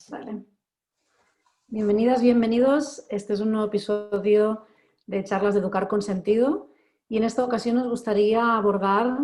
Vale. Bienvenidas, bienvenidos. Este es un nuevo episodio de Charlas de Educar con Sentido y en esta ocasión nos gustaría abordar,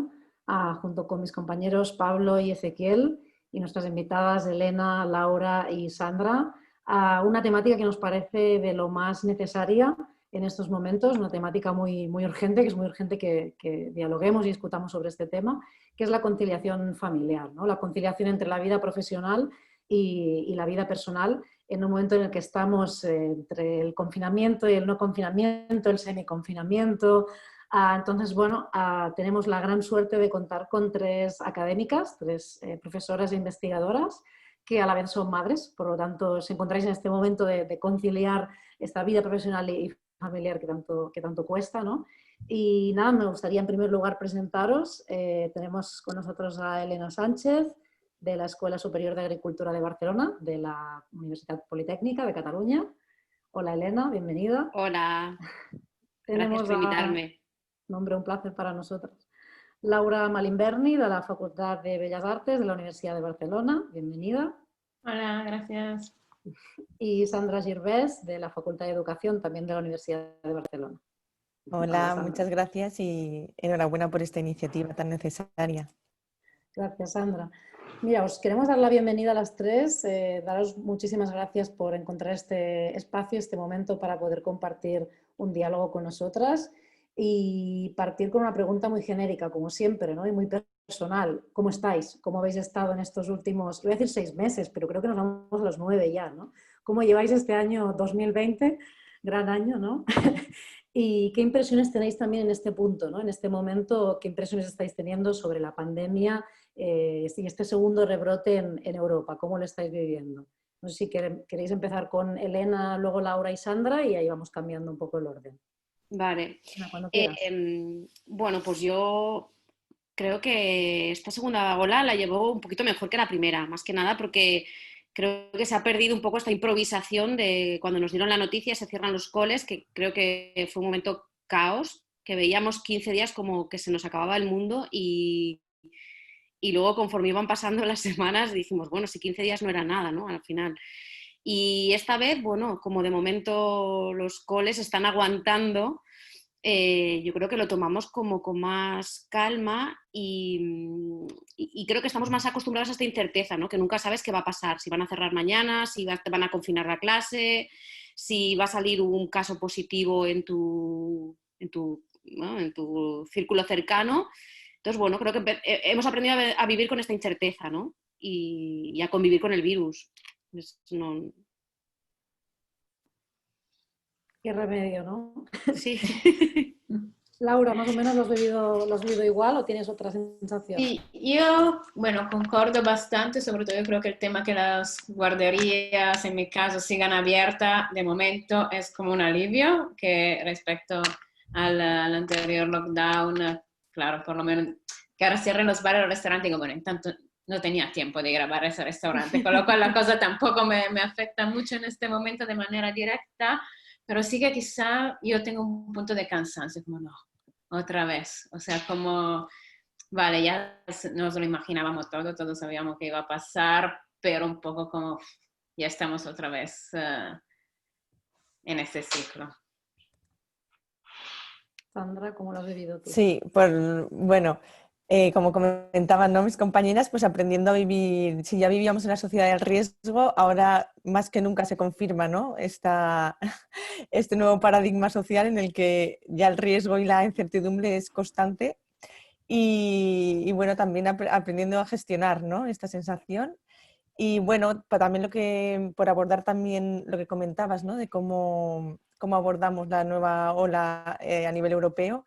junto con mis compañeros Pablo y Ezequiel y nuestras invitadas Elena, Laura y Sandra, una temática que nos parece de lo más necesaria en estos momentos, una temática muy urgente, que es muy urgente que dialoguemos y discutamos sobre este tema, que es la conciliación familiar, ¿no? La conciliación entre la vida profesional y la vida personal en un momento en el que estamos entre el confinamiento y el no confinamiento, el semiconfinamiento. Entonces, bueno, tenemos la gran suerte de contar con tres académicas, tres profesoras e investigadoras, que a la vez son madres, por lo tanto, os encontráis en este momento de conciliar esta vida profesional y familiar que tanto cuesta, ¿no? Y nada, me gustaría en primer lugar presentaros. Tenemos con nosotros a Elena Sánchez, de la Escuela Superior de Agricultura de Barcelona, de la Universidad Politécnica de Cataluña. Hola Elena, bienvenida. Hola, gracias Tenemos por invitarme. nombre, un placer para nosotros. Laura Malimberni, de la Facultad de Bellas Artes de la Universidad de Barcelona, bienvenida. Hola, gracias. Y Sandra Girvés, de la Facultad de Educación, también de la Universidad de Barcelona. Hola, muchas gracias y enhorabuena por esta iniciativa tan necesaria. Gracias, Sandra. Mira, os queremos dar la bienvenida a las tres, daros muchísimas gracias por encontrar este espacio, este momento para poder compartir un diálogo con nosotras y partir con una pregunta muy genérica, como siempre, ¿no? Y muy personal. ¿Cómo estáis? ¿Cómo habéis estado en estos últimos, voy a decir 6 meses, pero creo que nos vamos a los 9 ya, ¿no? ¿Cómo lleváis este año 2020? Gran año, ¿no? ¿Y qué impresiones tenéis también en este punto, ¿no? En este momento? ¿Qué impresiones estáis teniendo sobre la pandemia y este segundo rebrote en Europa? ¿Cómo lo estáis viviendo? No sé si queréis empezar con Elena, luego Laura y Sandra y ahí vamos cambiando un poco el orden. Vale. Cuando quieras. Bueno, pues yo creo que esta segunda ola la llevó un poquito mejor que la primera, más que nada porque creo que se ha perdido un poco esta improvisación de cuando nos dieron la noticia, se cierran los coles, que creo que fue un momento caos, que veíamos 15 días como que se nos acababa el mundo y luego conforme iban pasando las semanas dijimos, bueno, si 15 días no era nada, ¿no? Al final. Y esta vez, bueno, como de momento los coles están aguantando, yo creo que lo tomamos como con más calma y creo que estamos más acostumbrados a esta incerteza, ¿no? Que nunca sabes qué va a pasar, si van a cerrar mañana, si te van a confinar la clase, si va a salir un caso positivo ¿no? en tu círculo cercano. Entonces, bueno, creo que hemos aprendido a vivir con esta incerteza, ¿no? Y a convivir con el virus. No... Qué remedio, ¿no? Sí. Laura, ¿más o menos lo has vivido igual o tienes otra sensación? Sí, yo, bueno, concordo bastante, sobre todo yo creo que el tema que las guarderías, en mi caso, sigan abiertas de momento es como un alivio, que respecto al anterior lockdown, claro, por lo menos que ahora cierren los bares y los restaurantes, digo, bueno, en tanto no tenía tiempo de grabar ese restaurante, con lo cual la cosa tampoco me afecta mucho en este momento de manera directa, pero sí que quizá yo tengo un punto de cansancio, como no, otra vez, o sea, como, vale, ya nos lo imaginábamos todo, todos sabíamos que iba a pasar, pero un poco como, ya estamos otra vez en este ciclo. Sandra, ¿cómo lo has vivido tú? Sí, pues bueno, como comentaban, ¿no? Mis compañeras, pues aprendiendo a vivir, si ya vivíamos en la sociedad del riesgo, ahora más que nunca se confirma, ¿no? Este nuevo paradigma social en el que ya el riesgo y la incertidumbre es constante y bueno, también aprendiendo a gestionar, ¿no? Esta sensación. Y bueno, también por abordar también lo que comentabas, ¿no? De cómo abordamos la nueva ola a nivel europeo,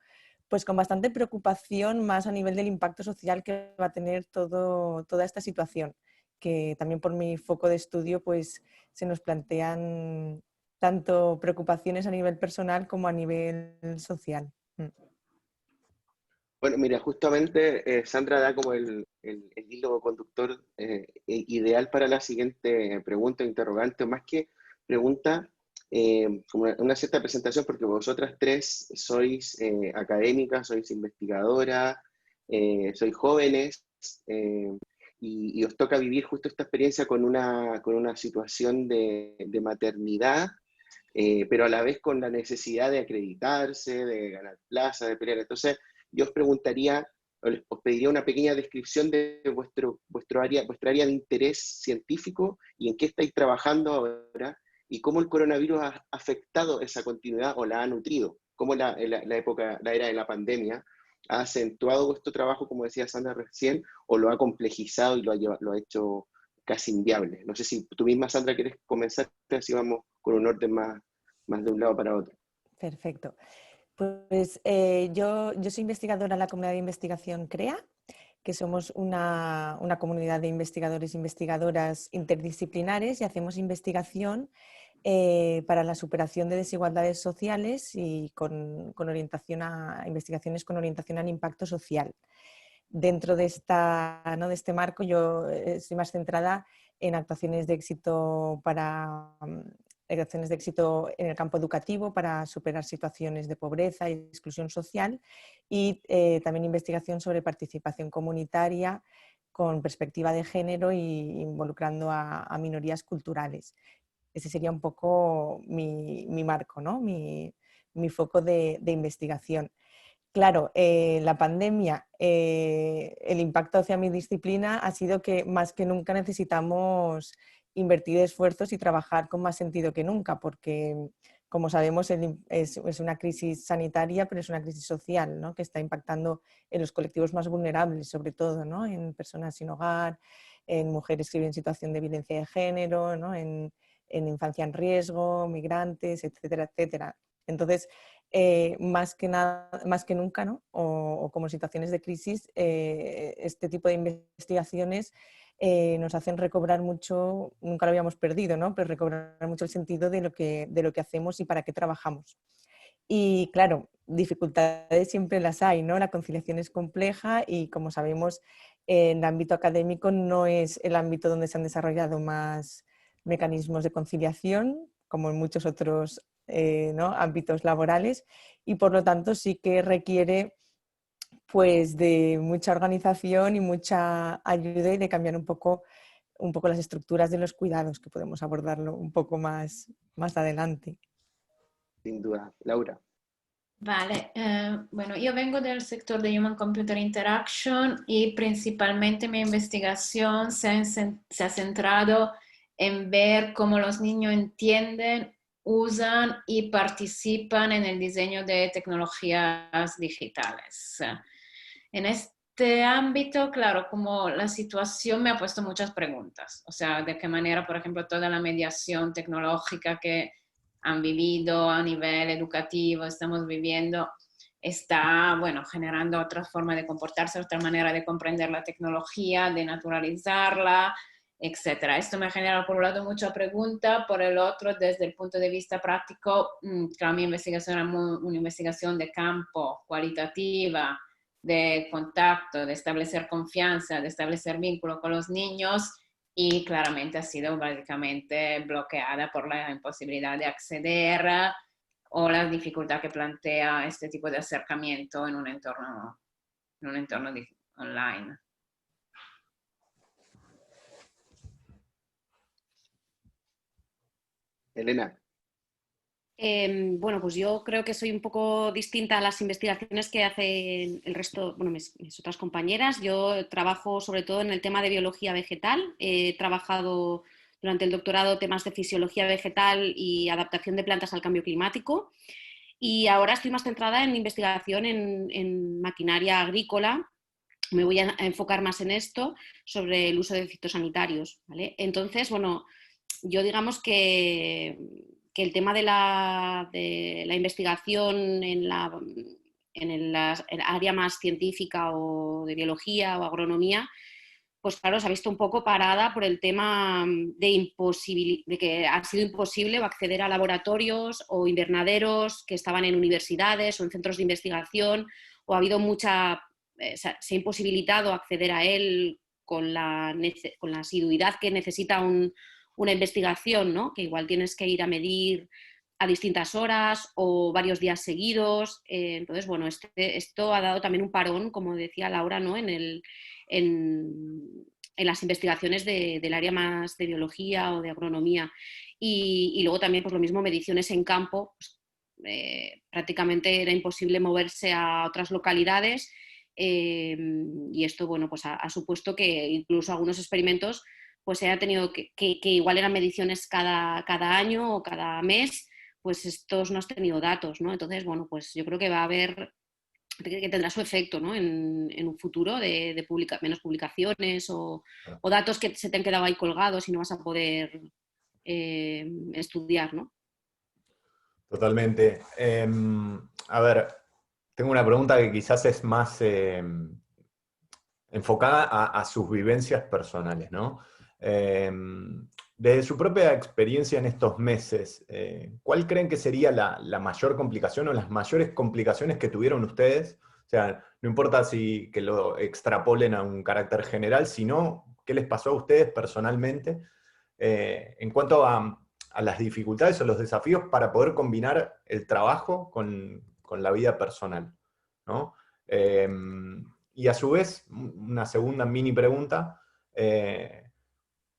pues con bastante preocupación más a nivel del impacto social que va a tener toda esta situación, que también por mi foco de estudio pues se nos plantean tanto preocupaciones a nivel personal como a nivel social. Bueno, mira, justamente Sandra da como el hilo conductor ideal para la siguiente pregunta, interrogante, más que pregunta, como una cierta presentación, porque vosotras tres sois académicas, sois investigadoras, sois jóvenes, y os toca vivir justo esta experiencia con una situación de maternidad, pero a la vez con la necesidad de acreditarse, de ganar plaza, de pelear. Entonces, yo os preguntaría, os pediría una pequeña descripción de vuestra área de interés científico y en qué estáis trabajando ahora y cómo el coronavirus ha afectado esa continuidad o la ha nutrido, cómo la era de la pandemia ha acentuado vuestro trabajo, como decía Sandra recién, o lo ha complejizado y lo ha hecho casi inviable. No sé si tú misma, Sandra, quieres comenzar, así vamos con un orden más de un lado para otro. Perfecto. Pues yo soy investigadora en la comunidad de investigación CREA, que somos una comunidad de investigadores e investigadoras interdisciplinares y hacemos investigación para la superación de desigualdades sociales y con orientación a investigaciones con orientación al impacto social. Dentro de este marco yo estoy más centrada en actuaciones de éxito en el campo educativo para superar situaciones de pobreza y exclusión social y también investigación sobre participación comunitaria con perspectiva de género y involucrando a minorías culturales. Ese sería un poco mi marco, ¿no? mi foco de investigación. Claro, la pandemia, el impacto hacia mi disciplina ha sido que más que nunca necesitamos invertir esfuerzos y trabajar con más sentido que nunca, porque como sabemos es una crisis sanitaria, pero es una crisis social, ¿no? Que está impactando en los colectivos más vulnerables, sobre todo, ¿no? En personas sin hogar, en mujeres que viven en situación de violencia de género, ¿no? En infancia en riesgo, migrantes, etcétera, etcétera. Entonces, más que nunca, ¿no? o como situaciones de crisis, este tipo de investigaciones nos hacen recobrar mucho, nunca lo habíamos perdido, ¿no? Pero recobrar mucho el sentido de lo que hacemos y para qué trabajamos. Y claro, dificultades siempre las hay, ¿no? La conciliación es compleja y, como sabemos, en el ámbito académico no es el ámbito donde se han desarrollado más mecanismos de conciliación, como en muchos otros ¿no? ámbitos laborales, y por lo tanto sí que requiere pues de mucha organización y mucha ayuda y de cambiar un poco las estructuras de los cuidados, que podemos abordarlo un poco más adelante. Sin duda. Laura. Vale, bueno, yo vengo del sector de Human Computer Interaction y principalmente mi investigación se ha centrado en ver cómo los niños entienden, usan y participan en el diseño de tecnologías digitales. En este ámbito, claro, como la situación me ha puesto muchas preguntas, o sea, de qué manera, por ejemplo, toda la mediación tecnológica que han vivido a nivel educativo, estamos viviendo, está, bueno, generando otra forma de comportarse, otra manera de comprender la tecnología, de naturalizarla, etcétera. Esto me ha generado, por un lado, mucha pregunta, por el otro, desde el punto de vista práctico, claro, mi investigación es una investigación de campo, cualitativa, de contacto, de establecer confianza, de establecer vínculo con los niños, y claramente ha sido básicamente bloqueada por la imposibilidad de acceder o la dificultad que plantea este tipo de acercamiento en un entorno online. Elena. Bueno, pues yo creo que soy un poco distinta a las investigaciones que hacen el resto, bueno, mis otras compañeras. Yo trabajo sobre todo en el tema de biología vegetal. He trabajado durante el doctorado temas de fisiología vegetal y adaptación de plantas al cambio climático. Y ahora estoy más centrada en investigación en maquinaria agrícola. Me voy a enfocar más en esto, sobre el uso de fitosanitarios, ¿vale? Entonces, bueno, yo digamos que el tema de la investigación en el área más científica o de biología o agronomía, pues claro, se ha visto un poco parada por el tema de que ha sido imposible acceder a laboratorios o invernaderos que estaban en universidades o en centros de investigación, o ha habido se ha imposibilitado acceder a él con la asiduidad que necesita una investigación, ¿no? Que igual tienes que ir a medir a distintas horas o varios días seguidos. Entonces, bueno, esto ha dado también un parón, como decía Laura, ¿no? en en las investigaciones del área más de biología o de agronomía. Y luego también, pues lo mismo, mediciones en campo. Pues, prácticamente era imposible moverse a otras localidades, y esto, bueno, pues ha supuesto que incluso algunos experimentos pues se haya tenido que igual eran mediciones cada año o cada mes, pues estos no has tenido datos, ¿no? Entonces, bueno, pues yo creo que va a haber, que tendrá su efecto, ¿no? En un futuro de menos publicaciones o datos que se te han quedado ahí colgados y no vas a poder estudiar, ¿no? Totalmente. A ver, tengo una pregunta que quizás es más enfocada a sus vivencias personales, ¿no? Desde su propia experiencia en estos meses, ¿cuál creen que sería la mayor complicación o las mayores complicaciones que tuvieron ustedes? O sea, no importa si que lo extrapolen a un carácter general, sino qué les pasó a ustedes personalmente en cuanto a las dificultades o los desafíos para poder combinar el trabajo con la vida personal, ¿no? Y a su vez, una segunda mini pregunta,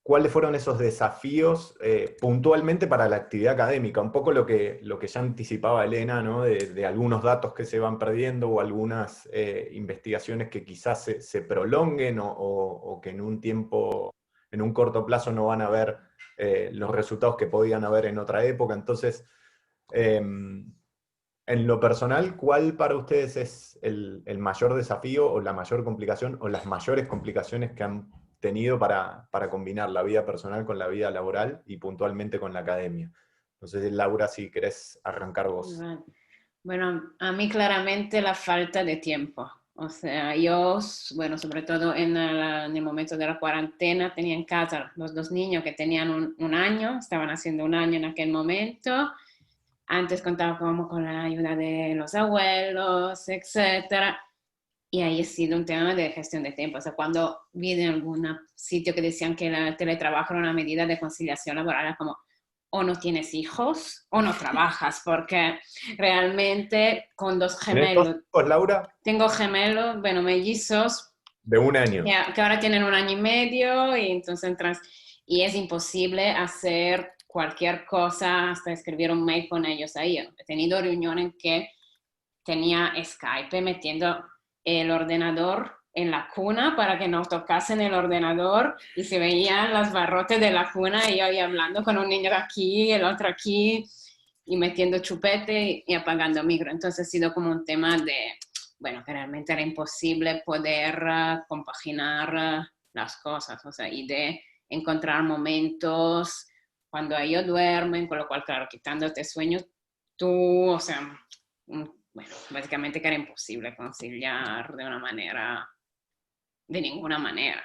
¿cuáles fueron esos desafíos puntualmente para la actividad académica? Un poco lo que ya anticipaba Elena, ¿no? De algunos datos que se van perdiendo o algunas investigaciones que quizás se prolonguen o que en un tiempo, en un corto plazo no van a ver los resultados que podían haber en otra época. Entonces, en lo personal, ¿cuál para ustedes es el mayor desafío o la mayor complicación o las mayores complicaciones que han tenido para combinar la vida personal con la vida laboral y puntualmente con la academia? Entonces, Laura, si querés arrancar vos. Bueno, a mí claramente la falta de tiempo. O sea, yo, bueno, sobre todo en el momento de la cuarentena, tenía en casa los dos niños que tenían un año, estaban haciendo un año en aquel momento. Antes contaba como con la ayuda de los abuelos, etcétera. Y ahí ha sido un tema de gestión de tiempo. O sea, cuando vi en algún sitio que decían que el teletrabajo era una medida de conciliación laboral, era como, o no tienes hijos o no trabajas, porque realmente con dos ¿Tenés dos gemelos, hijos, Laura? tengo gemelos, bueno, mellizos, De un año. que ahora tienen un año y medio, y entonces y es imposible hacer cualquier cosa, hasta escribir un mail con ellos ahí. He tenido reuniones en que tenía Skype metiendo el ordenador en la cuna para que no tocasen el ordenador y se veían las barrotes de la cuna y yo ahí hablando con un niño aquí, el otro aquí y metiendo chupete y apagando micro. Entonces ha sido como un tema de, bueno, que realmente era imposible poder compaginar las cosas, o sea, y de encontrar momentos cuando ellos duermen, con lo cual, claro, quitándote sueño, tú, o sea, bueno, básicamente que era imposible conciliar de ninguna manera.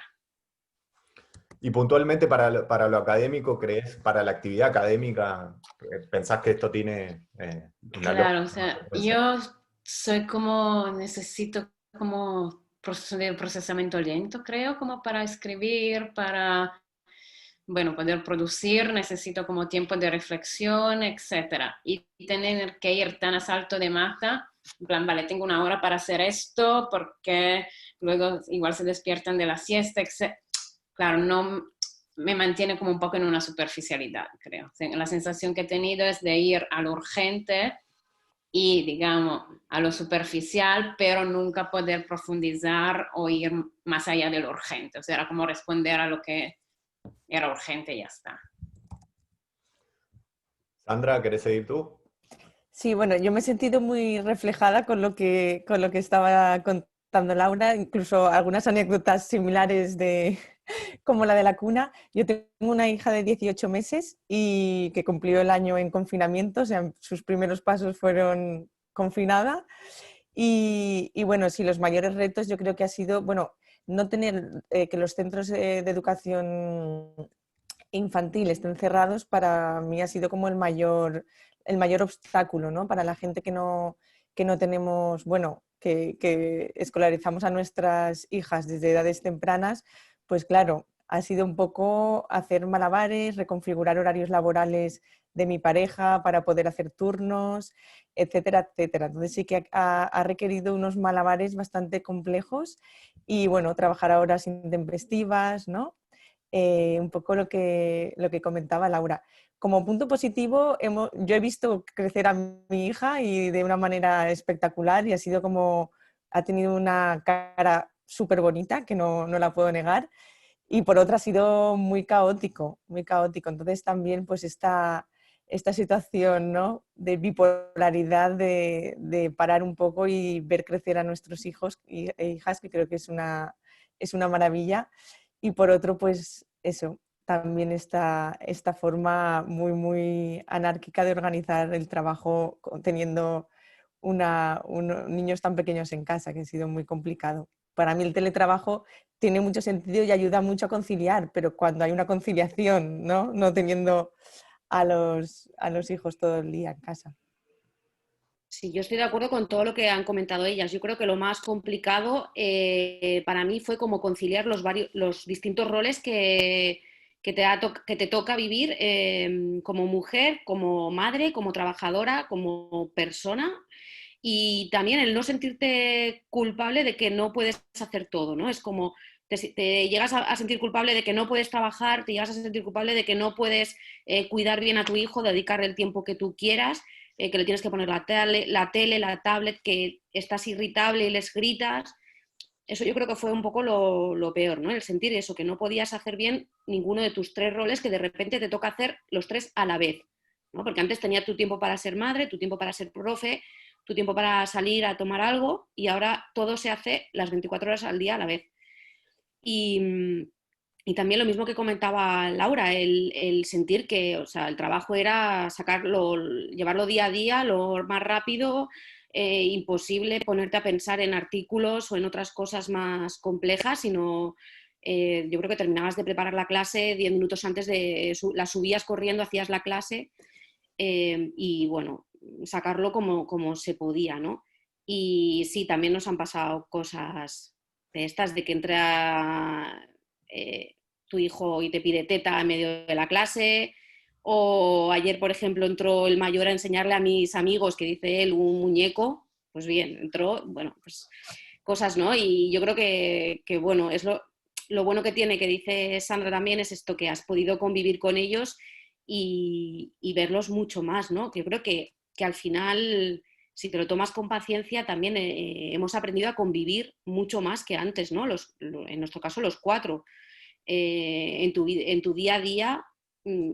Y puntualmente para lo académico, ¿crees, para la actividad académica, pensás que esto tiene una Claro, lógica? o sea, yo soy como, necesito como procesamiento lento, creo, como para escribir, para, bueno, poder producir, necesito como tiempo de reflexión, etcétera. Y tener que ir tan a salto de mata, en plan, vale, tengo una hora para hacer esto, porque luego igual se despiertan de la siesta, etcétera. Claro, no me mantiene como un poco en una superficialidad, creo. O sea, la sensación que he tenido es de ir a lo urgente y, digamos, a lo superficial, pero nunca poder profundizar o ir más allá de lo urgente. O sea, era como responder a lo que era urgente y ya está. Sandra, ¿querés seguir tú? Sí, bueno, yo me he sentido muy reflejada con lo que estaba contando Laura, incluso algunas anécdotas similares como la de la cuna. Yo tengo una hija de 18 meses y que cumplió el año en confinamiento, o sea, sus primeros pasos fueron confinada. Y bueno, sí, los mayores retos yo creo que ha sido, bueno, no tener que los centros de educación infantil estén cerrados, para mí ha sido como el mayor obstáculo, ¿no? Para la gente que no tenemos, bueno, que escolarizamos a nuestras hijas desde edades tempranas, pues claro, ha sido un poco hacer malabares, reconfigurar horarios laborales de mi pareja para poder hacer turnos, etcétera, etcétera. Entonces sí que ha requerido unos malabares bastante complejos y bueno, trabajar a horas intempestivas, ¿no? Un poco lo que comentaba Laura. Como punto positivo, yo he visto crecer a mi hija y de una manera espectacular y ha sido como, ha tenido una cara súper bonita, que no la puedo negar, y por otra ha sido muy caótico, muy caótico. Entonces también pues esta situación, ¿no?, de bipolaridad, de parar un poco y ver crecer a nuestros hijos e hijas, que creo que es una maravilla. Y por otro, pues eso, también esta forma muy, muy anárquica de organizar el trabajo teniendo niños tan pequeños en casa, que ha sido muy complicado. Para mí el teletrabajo tiene mucho sentido y ayuda mucho a conciliar, pero cuando hay una conciliación, no teniendo a los hijos todo el día en casa. Sí, yo estoy de acuerdo con todo lo que han comentado ellas. Yo creo que lo más complicado para mí fue como conciliar los distintos roles que te toca vivir como mujer, como madre, como trabajadora, como persona, y también el no sentirte culpable de que no puedes hacer todo, ¿no? Es como te llegas a sentir culpable de que no puedes trabajar, te llegas a sentir culpable de que no puedes cuidar bien a tu hijo, dedicarle el tiempo que tú quieras, que le tienes que poner la tele, la tablet, que estás irritable y les gritas. Eso yo creo que fue un poco lo peor, ¿no? El sentir eso, que no podías hacer bien ninguno de tus tres roles, que de repente te toca hacer los tres a la vez, ¿no? Porque antes tenía tu tiempo para ser madre, tu tiempo para ser profe, tu tiempo para salir a tomar algo, y ahora todo se hace las 24 horas al día a la vez. Y, y también lo mismo que comentaba Laura, el sentir que, o sea, el trabajo era llevarlo día a día, lo más rápido, imposible ponerte a pensar en artículos o en otras cosas más complejas, sino yo creo que terminabas de preparar la clase 10 minutos antes la subías corriendo, hacías la clase y bueno, sacarlo como se podía, ¿no? Y sí, también nos han pasado cosas de estas, de que entra tu hijo y te pide teta en medio de la clase, o ayer, por ejemplo, entró el mayor a enseñarle a mis amigos, que dice él, un muñeco. Pues bien, entró, bueno, pues cosas, ¿no? Y yo creo que bueno, es lo bueno que tiene, que dice Sandra también, es esto, que has podido convivir con ellos y verlos mucho más, ¿no? Que yo creo que al final, si te lo tomas con paciencia, también hemos aprendido a convivir mucho más que antes, ¿no? En nuestro caso, los cuatro. En tu día a día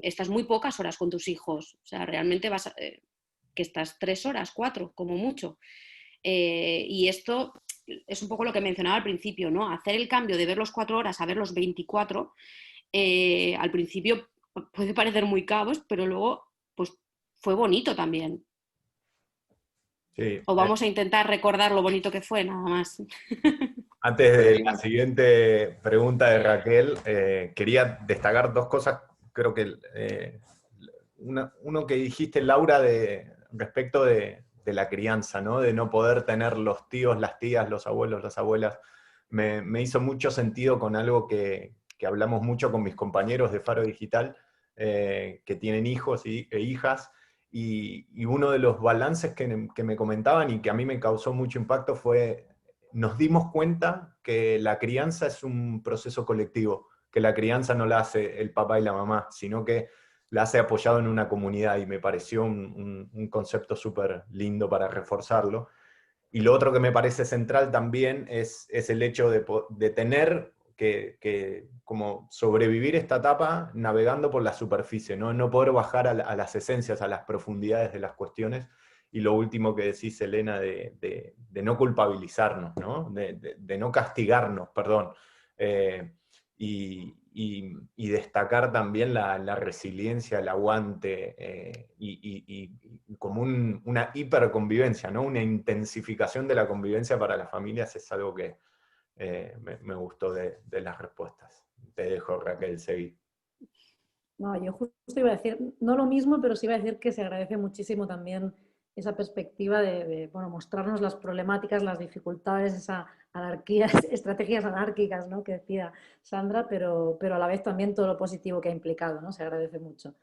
estás muy pocas horas con tus hijos. O sea, realmente que estás 3 horas, 4, como mucho. Y esto es un poco lo que mencionaba al principio, ¿no? Hacer el cambio de ver los 4 horas a ver los 24, al principio puede parecer muy caos, pero luego pues fue bonito también. Sí. O vamos a intentar recordar lo bonito que fue, nada más. Antes de la siguiente pregunta de Raquel, quería destacar dos cosas. Creo que uno que dijiste, Laura, respecto de la crianza, ¿no? De no poder tener los tíos, las tías, los abuelos, las abuelas. Me hizo mucho sentido con algo que hablamos mucho con mis compañeros de Faro Digital, que tienen hijos e hijas, y uno de los balances que me comentaban y que a mí me causó mucho impacto fue: nos dimos cuenta que la crianza es un proceso colectivo, que la crianza no la hace el papá y la mamá, sino que la hace apoyado en una comunidad, y me pareció un concepto súper lindo para reforzarlo. Y lo otro que me parece central también es el hecho de tener que como sobrevivir esta etapa navegando por la superficie, no poder bajar a las esencias, a las profundidades de las cuestiones. Y lo último que decís, Elena, de no culpabilizarnos, ¿no? De no castigarnos, perdón. Y destacar también la resiliencia, el aguante, y como una hiperconvivencia, ¿no? Una intensificación de la convivencia para las familias es algo que me gustó de las respuestas. Te dejo, Raquel, seguir. No, yo justo iba a decir, no lo mismo, pero sí iba a decir que se agradece muchísimo también esa perspectiva de bueno, mostrarnos las problemáticas, las dificultades, esa anarquía, estrategias anárquicas, ¿no?, que decía Sandra, pero a la vez también todo lo positivo que ha implicado, ¿no? Se agradece mucho.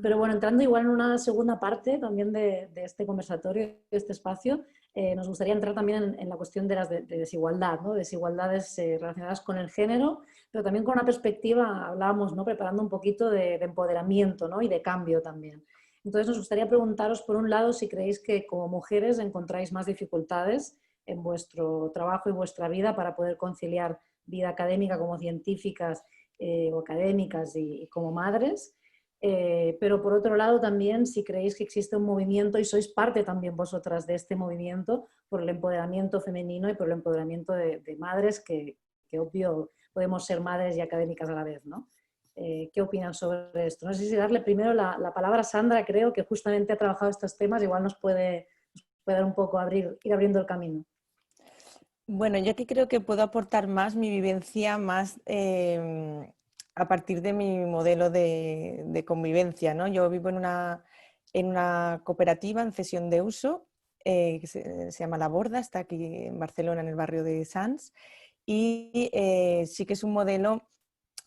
Pero bueno, entrando igual en una segunda parte también de este conversatorio, de este espacio, nos gustaría entrar también en la cuestión de las de desigualdad, ¿no? Desigualdades relacionadas con el género, pero también con una perspectiva, hablábamos, ¿no?, preparando un poquito de empoderamiento, ¿no?, y de cambio también. Entonces nos gustaría preguntaros, por un lado, si creéis que como mujeres encontráis más dificultades en vuestro trabajo y vuestra vida para poder conciliar vida académica como científicas o académicas y como madres. Pero por otro lado también, si creéis que existe un movimiento y sois parte también vosotras de este movimiento por el empoderamiento femenino y por el empoderamiento de madres, que obvio podemos ser madres y académicas a la vez, ¿no? ¿Qué opinan sobre esto? No sé si darle primero la palabra a Sandra, creo que justamente ha trabajado estos temas, igual nos puede dar un poco, ir abriendo el camino. Bueno, yo aquí creo que puedo aportar más mi vivencia, más a partir de mi modelo de convivencia, ¿no? Yo vivo en una cooperativa en cesión de uso, que se llama La Borda, está aquí en Barcelona, en el barrio de Sants, y sí que es un modelo,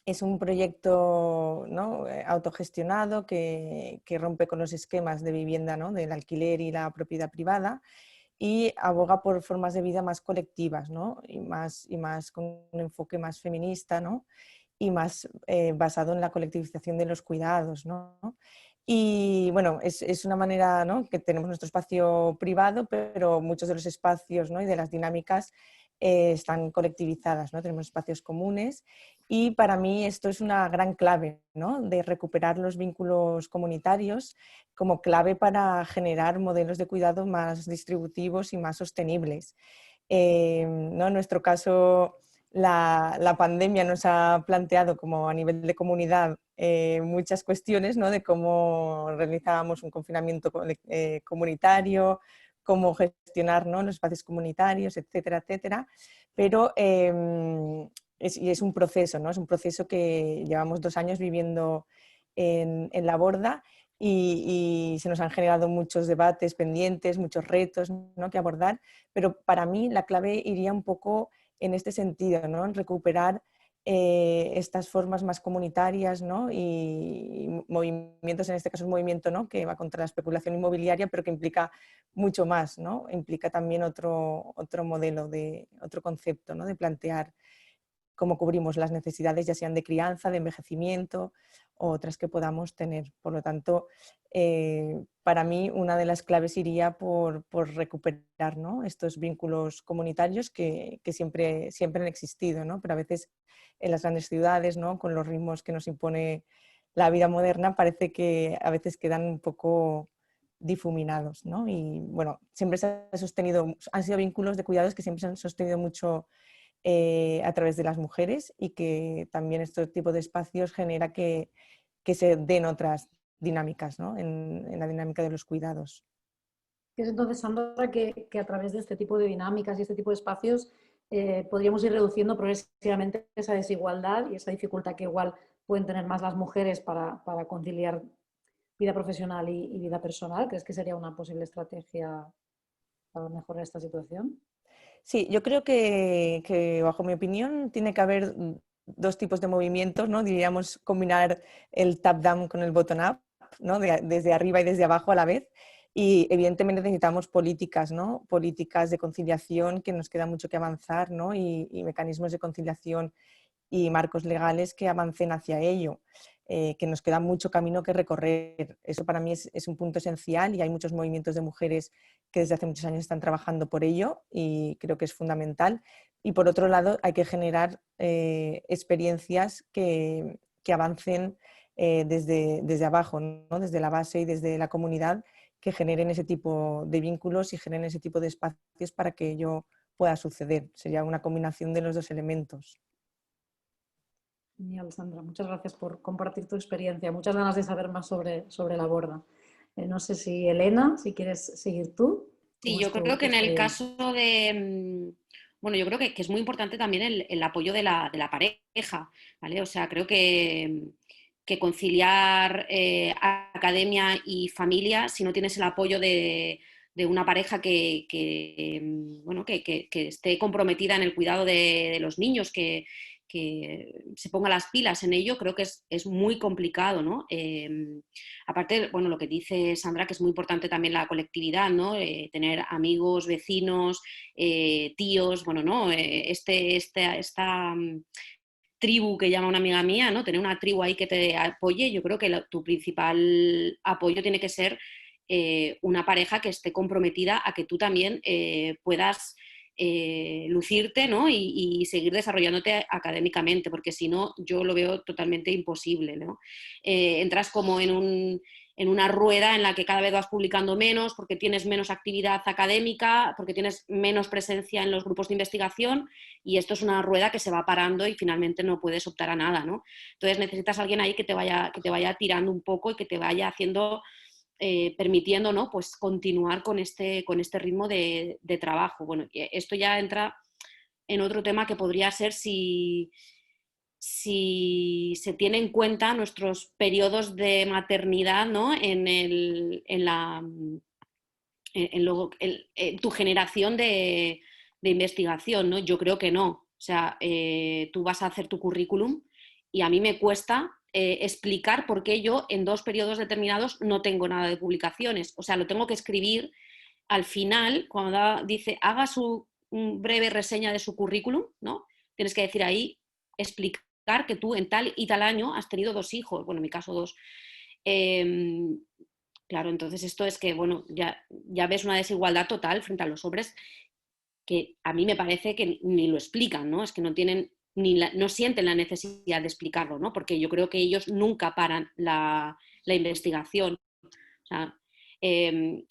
es un proyecto, ¿no?, autogestionado que rompe con los esquemas de vivienda, ¿no?, del alquiler y la propiedad privada, y aboga por formas de vida más colectivas, ¿no?, y más con un enfoque más feminista, ¿no?, y más basado en la colectivización de los cuidados, ¿no? Y bueno, es una manera, ¿no?, que tenemos nuestro espacio privado, pero muchos de los espacios, ¿no?, y de las dinámicas están colectivizadas, ¿no? Tenemos espacios comunes, y para mí esto es una gran clave, ¿no?, de recuperar los vínculos comunitarios como clave para generar modelos de cuidado más distributivos y más sostenibles. ¿No? En nuestro caso, la pandemia nos ha planteado como a nivel de comunidad muchas cuestiones, ¿no?, de cómo realizábamos un confinamiento comunitario, cómo gestionar, ¿no?, los espacios comunitarios, etcétera, etcétera. Pero es un proceso, ¿no? Es un proceso que llevamos 2 años viviendo en La Borda, y se nos han generado muchos debates pendientes, muchos retos, ¿no?, que abordar, pero para mí la clave iría un poco en este sentido, ¿no?, en recuperar estas formas más comunitarias, ¿no?, y movimientos, en este caso un movimiento, ¿no?, que va contra la especulación inmobiliaria, pero que implica mucho más, ¿no? Implica también otro modelo, otro concepto, ¿no?, de plantear cómo cubrimos las necesidades, ya sean de crianza, de envejecimiento, o otras que podamos tener. Por lo tanto, para mí una de las claves iría por recuperar, ¿no?, estos vínculos comunitarios que siempre han existido, ¿no?, pero a veces en las grandes ciudades, ¿no?, con los ritmos que nos impone la vida moderna, parece que a veces quedan un poco difuminados, ¿no? Y bueno, siempre se ha sostenido, han sido vínculos de cuidados que siempre se han sostenido mucho a través de las mujeres, y que también este tipo de espacios genera que se den otras dinámicas, ¿no?, en la dinámica de los cuidados. Es entonces, Sandra, que a través de este tipo de dinámicas y este tipo de espacios podríamos ir reduciendo progresivamente esa desigualdad y esa dificultad que igual pueden tener más las mujeres para conciliar vida profesional y vida personal. ¿Crees que sería una posible estrategia para mejorar esta situación? Sí, yo creo que bajo mi opinión tiene que haber 2 tipos de movimientos, ¿no? Diríamos combinar el top-down con el bottom-up, ¿no?, desde arriba y desde abajo a la vez. Y evidentemente necesitamos políticas, ¿no?, políticas de conciliación, que nos queda mucho que avanzar, ¿no?, y mecanismos de conciliación y marcos legales que avancen hacia ello, que nos queda mucho camino que recorrer. Eso para mí es un punto esencial, y hay muchos movimientos de mujeres que desde hace muchos años están trabajando por ello, y creo que es fundamental. Y por otro lado, hay que generar experiencias que avancen desde abajo, ¿no?, desde la base y desde la comunidad, que generen ese tipo de vínculos y generen ese tipo de espacios para que ello pueda suceder. Sería una combinación de los 2 elementos. Genial, Sandra. Muchas gracias por compartir tu experiencia. Muchas ganas de saber más sobre La Borda. No sé si Elena, si quieres seguir tú. Sí, ¿Cómo yo es creo tu que en el experiencia? caso de, bueno, yo creo que es muy importante también el apoyo de la pareja, ¿vale? O sea, creo que que conciliar academia y familia si no tienes el apoyo de una pareja que esté comprometida en el cuidado de los niños, que se ponga las pilas en ello. Creo que es muy complicado, ¿no? Aparte, bueno, lo que dice Sandra, que es muy importante también la colectividad, ¿no? Tener amigos, vecinos, tíos, bueno, ¿no? Esta tribu que llama una amiga mía, ¿no? Tener una tribu ahí que te apoye. Yo creo que tu principal apoyo tiene que ser una pareja que esté comprometida a que tú también puedas lucirte, ¿no? y seguir desarrollándote académicamente, porque si no, yo lo veo totalmente imposible, ¿no? Entras como en una rueda en la que cada vez vas publicando menos, porque tienes menos actividad académica, porque tienes menos presencia en los grupos de investigación, y esto es una rueda que se va parando y finalmente no puedes optar a nada, ¿no? Entonces necesitas a alguien ahí que te vaya tirando un poco y que te vaya haciendo, permitiendo, ¿no? Pues continuar con este ritmo de trabajo. Bueno, esto ya entra en otro tema que podría ser si se tiene en cuenta nuestros periodos de maternidad, ¿no? En tu generación de investigación, ¿no? Yo creo que no. O sea, tú vas a hacer tu currículum y a mí me cuesta explicar por qué yo en 2 periodos determinados no tengo nada de publicaciones. O sea, lo tengo que escribir al final, cuando dice haga su breve reseña de su currículum, ¿no? Tienes que decir ahí, explicar que tú en tal y tal año has tenido 2 hijos, bueno, en mi caso 2. Claro, entonces esto es que, bueno, ya ves una desigualdad total frente a los hombres que a mí me parece que ni lo explican, ¿no? Es que no tienen, no sienten la necesidad de explicarlo, ¿no? Porque yo creo que ellos nunca paran la investigación. O sea,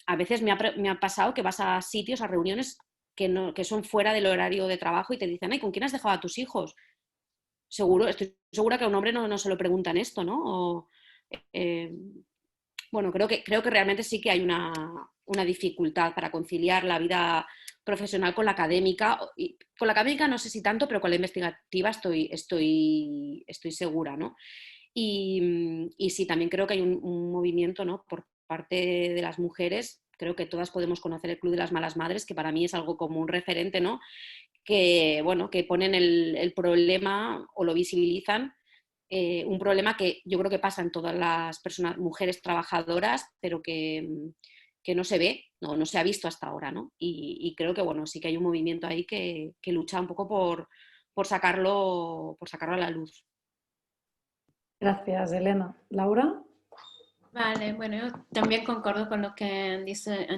a veces me ha pasado que vas a sitios, a reuniones que son fuera del horario de trabajo y te dicen, ay, ¿con quién has dejado a tus hijos? Estoy segura que a un hombre no se lo preguntan esto, ¿no? O, bueno, creo que realmente sí que hay una dificultad para conciliar la vida profesional con la académica. Y con la académica no sé si tanto, pero con la investigativa estoy segura, ¿no? Y sí, también creo que hay un movimiento, ¿no? Por parte de las mujeres. Creo que todas podemos conocer el Club de las Malas Madres, que para mí es algo como un referente, ¿no? Que, bueno, que ponen el problema o lo visibilizan. Un problema que yo creo que pasa en todas las personas, mujeres trabajadoras, pero que no se ve, no se ha visto hasta ahora, ¿no? Y creo que, bueno, sí que hay un movimiento ahí que lucha un poco por sacarlo a la luz. Gracias, Elena. ¿Laura? Vale, bueno, yo también concuerdo con lo que han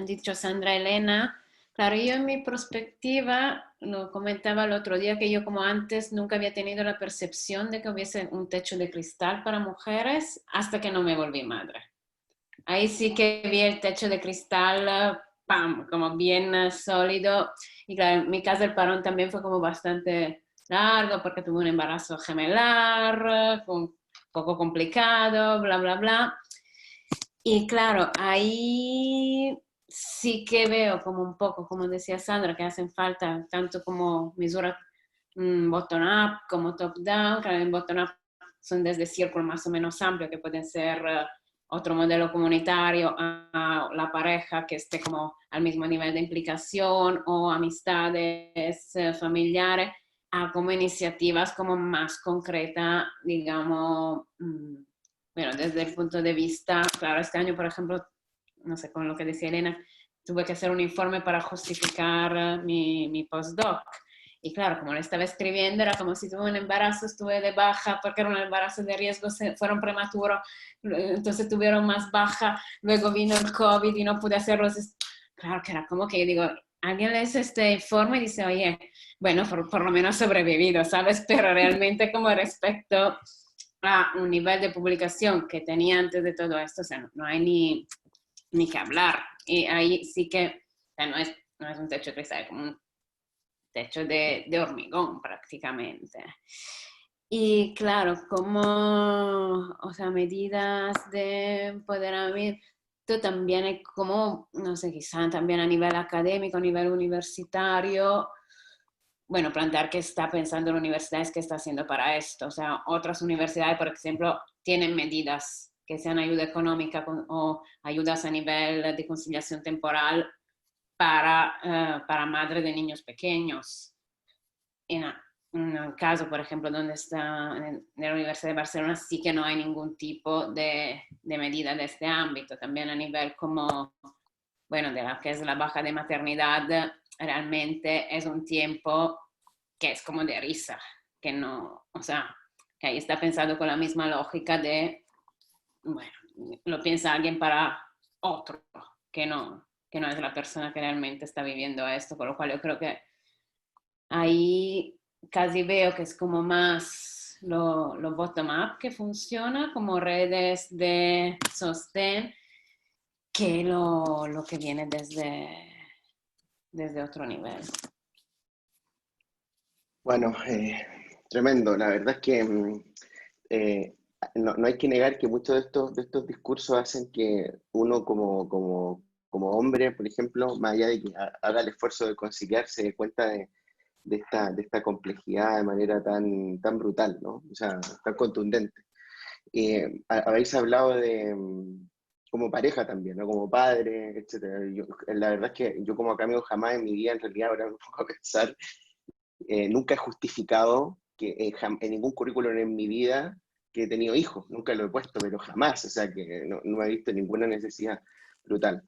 dicho Sandra y Elena. Claro, yo en mi perspectiva, lo comentaba el otro día, que yo como antes nunca había tenido la percepción de que hubiese un techo de cristal para mujeres hasta que no me volví madre. Ahí sí que vi el techo de cristal, ¡pam!, como bien sólido. Y claro, en mi caso el parón también fue como bastante largo porque tuve un embarazo gemelar, un poco complicado, bla, bla, bla. Y claro, ahí sí que veo como un poco, como decía Sandra, que hacen falta tanto como mesuras bottom-up como top-down. Claro, en bottom-up son desde círculos más o menos amplios, que pueden ser otro modelo comunitario, a la pareja que esté como al mismo nivel de implicación, o amistades familiares, a como iniciativas como más concretas, digamos. Bueno, desde el punto de vista, claro, este año, por ejemplo, no sé, con lo que decía Elena, tuve que hacer un informe para justificar mi postdoc. Y claro, como lo estaba escribiendo, era como si tuve un embarazo, estuve de baja porque era un embarazo de riesgo, fueron prematuros, entonces tuvieron más baja, luego vino el COVID y no pude hacerlos. Claro que era como que yo digo, alguien lee este informe y dice, oye, bueno, por lo menos sobrevivido, ¿sabes? Pero realmente como respecto a un nivel de publicación que tenía antes de todo esto, o sea, no hay ni que hablar. Y ahí sí que, o sea, no es un techo de cristal, es como un techo de hormigón prácticamente. Y claro, como, o sea, medidas de empoderamiento también es como, no sé, quizá también a nivel académico, a nivel universitario, bueno, plantear qué está pensando la universidad es qué está haciendo para esto. O sea, otras universidades, por ejemplo, tienen medidas que sean ayuda económica o ayudas a nivel de conciliación temporal para madres de niños pequeños. En un caso, por ejemplo, donde está en la Universidad de Barcelona, sí que no hay ningún tipo de medida de este ámbito. También a nivel como, bueno, de la que es la baja de maternidad, realmente es un tiempo que es como de risa, que no, o sea, que ahí está pensado con la misma lógica de, bueno, lo piensa alguien para otro, que no es la persona que realmente está viviendo esto, con lo cual yo creo que ahí casi veo que es como más lo bottom-up que funciona, como redes de sostén, que lo que viene desde otro nivel. Bueno, tremendo. La verdad es que no hay que negar que muchos de estos discursos hacen que uno como hombre, por ejemplo, más allá de que haga el esfuerzo de conciliar, se dé cuenta de esta complejidad de manera tan brutal, ¿no? O sea, tan contundente. Habéis hablado de como pareja también, ¿no? Como padre, etcétera. La verdad es que yo como cambio jamás en mi vida, en realidad, ahora me pongo a pensar, nunca he justificado que en ningún currículum en mi vida que he tenido hijos, nunca lo he puesto, pero jamás, o sea que no he visto ninguna necesidad brutal.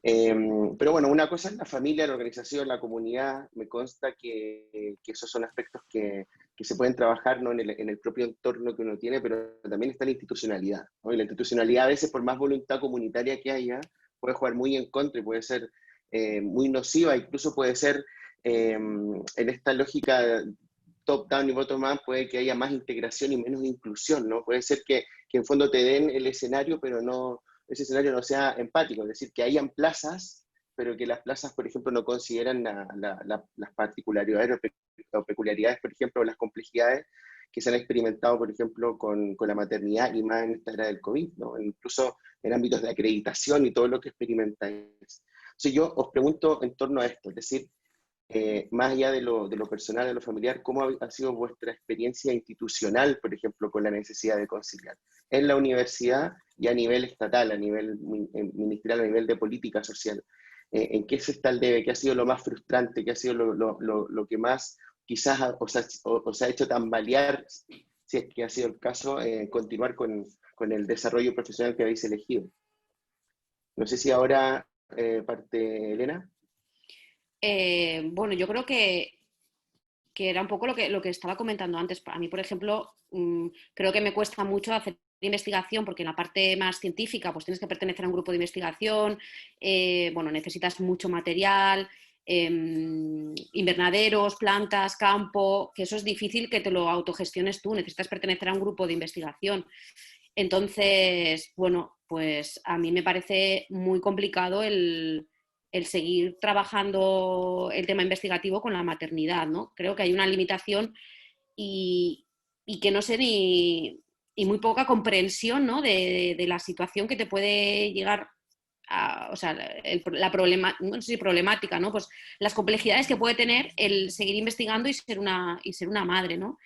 Pero bueno, una cosa es la familia, la organización, la comunidad. Me consta que esos son aspectos que se pueden trabajar, ¿no? en el propio entorno que uno tiene, pero también está la institucionalidad, ¿no? Y la institucionalidad a veces, por más voluntad comunitaria que haya, puede jugar muy en contra y puede ser muy nociva, incluso puede ser en esta lógica top-down y bottom-up, puede que haya más integración y menos inclusión, ¿no? Puede ser que en fondo te den el escenario, pero no, ese escenario no sea empático, es decir, que hayan plazas, pero que las plazas, por ejemplo, no consideran las particularidades o peculiaridades, por ejemplo, o las complejidades que se han experimentado, por ejemplo, con la maternidad y más en esta era del COVID, ¿no? Incluso en ámbitos de acreditación y todo lo que experimentáis. Entonces yo os pregunto en torno a esto, es decir, más allá de lo personal, de lo familiar, ¿cómo ha sido vuestra experiencia institucional, por ejemplo, con la necesidad de conciliar? En la universidad y a nivel estatal, a nivel ministerial, a nivel de política social. ¿En qué se está el debe? ¿Qué ha sido lo más frustrante? ¿Qué ha sido lo que más quizás os ha hecho tambalear, si es que ha sido el caso, continuar con el desarrollo profesional que habéis elegido? No sé si ahora parte Elena. Bueno, yo creo que era un poco lo que estaba comentando antes. A mí, por ejemplo, creo que me cuesta mucho hacer investigación porque en la parte más científica pues tienes que pertenecer a un grupo de investigación, bueno, necesitas mucho material, invernaderos, plantas, campo, que eso es difícil que te lo autogestiones tú, necesitas pertenecer a un grupo de investigación. Entonces, bueno, pues a mí me parece muy complicado el seguir trabajando el tema investigativo con la maternidad, ¿no? Creo que hay una limitación y que no sé y muy poca comprensión, ¿no? de la situación que te puede llegar a, o sea, la no sé si problemática, ¿no? Pues las complejidades que puede tener el seguir investigando y ser una madre, ¿no?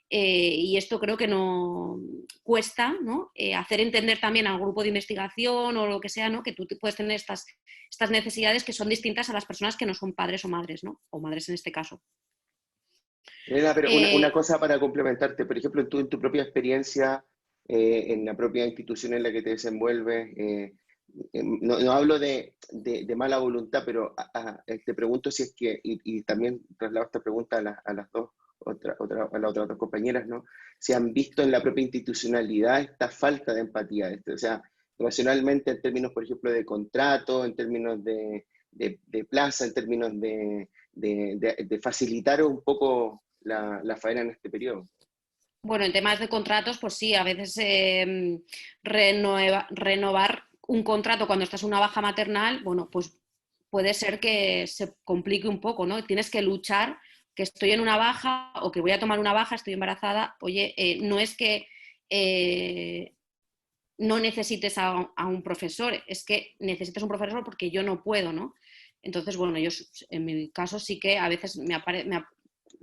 Y esto creo que no cuesta, ¿no? Hacer entender también al grupo de investigación o lo que sea, ¿no? Que tú puedes tener estas necesidades que son distintas a las personas que no son padres o madres, ¿no? O madres en este caso. Elena, pero una cosa para complementarte, por ejemplo, tú en tu propia experiencia, en la propia institución en la que te desenvuelves, no hablo de mala voluntad, pero te pregunto si es que, y también traslado esta pregunta a las dos, a las otras dos compañeras, ¿no? Si han visto en la propia institucionalidad esta falta de empatía, o sea, racionalmente en términos, por ejemplo, de contrato, en términos de plaza, en términos de facilitar un poco la faena en este periodo. Bueno, en temas de contratos, pues sí, a veces renovar un contrato cuando estás en una baja maternal, bueno, pues puede ser que se complique un poco, ¿no? Tienes que luchar, que estoy en una baja o que voy a tomar una baja, estoy embarazada. Oye, no es que no necesites a un profesor, es que necesitas un profesor porque yo no puedo, ¿no? Entonces, bueno, yo en mi caso sí que a veces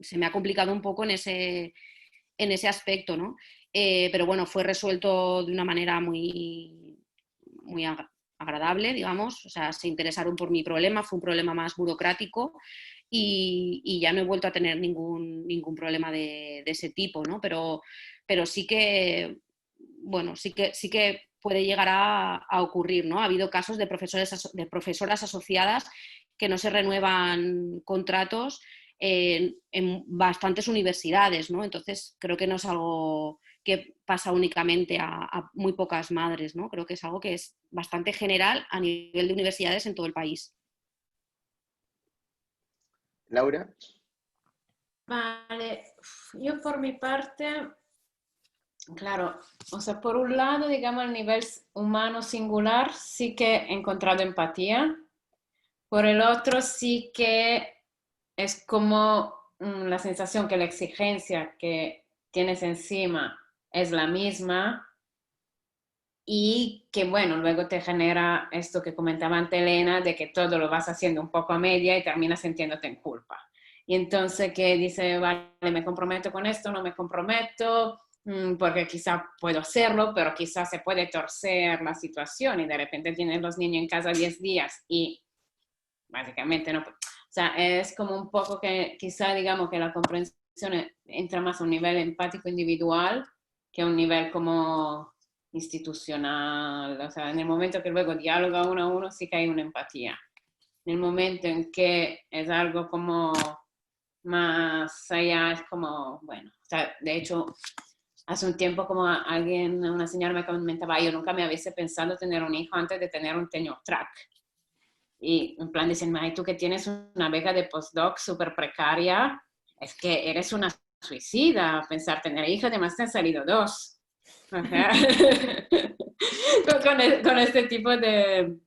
se me ha complicado un poco en ese aspecto, ¿no? Pero bueno, fue resuelto de una manera muy, muy agradable, digamos, o sea, se interesaron por mi problema, fue un problema más burocrático y ya no he vuelto a tener ningún problema de ese tipo, ¿no? Pero sí que, bueno, sí que puede llegar a ocurrir, ¿no? Ha habido casos de profesoras asociadas que no se renuevan contratos en bastantes universidades, ¿no? Entonces creo que no es algo que pasa únicamente a muy pocas madres, ¿no? Creo que es algo que es bastante general a nivel de universidades en todo el país. Laura. Vale, yo por mi parte, claro, o sea, por un lado, digamos, a nivel humano singular, sí que he encontrado empatía. Por el otro, sí que es como la sensación que la exigencia que tienes encima es la misma y que, bueno, luego te genera esto que comentaba antes Elena, de que todo lo vas haciendo un poco a media y terminas sintiéndote en culpa. Y entonces que dice, vale, me comprometo con esto, no me comprometo, porque quizá puedo hacerlo, pero quizá se puede torcer la situación y de repente tienes los niños en casa 10 días y básicamente no. O sea, es como un poco que quizá digamos que la comprensión entra más a un nivel empático individual que a un nivel como institucional. O sea, en el momento que luego dialoga uno a uno sí que hay una empatía. En el momento en que es algo como más allá, es como, bueno, o sea, de hecho, hace un tiempo como alguien, una señora me comentaba, yo nunca me hubiese pensado tener un hijo antes de tener un tenure track. Y en plan dicen, ay, tú que tienes una beca de postdoc súper precaria, es que eres una suicida pensar tener hijos, además te han salido 2. O sea, con este tipo de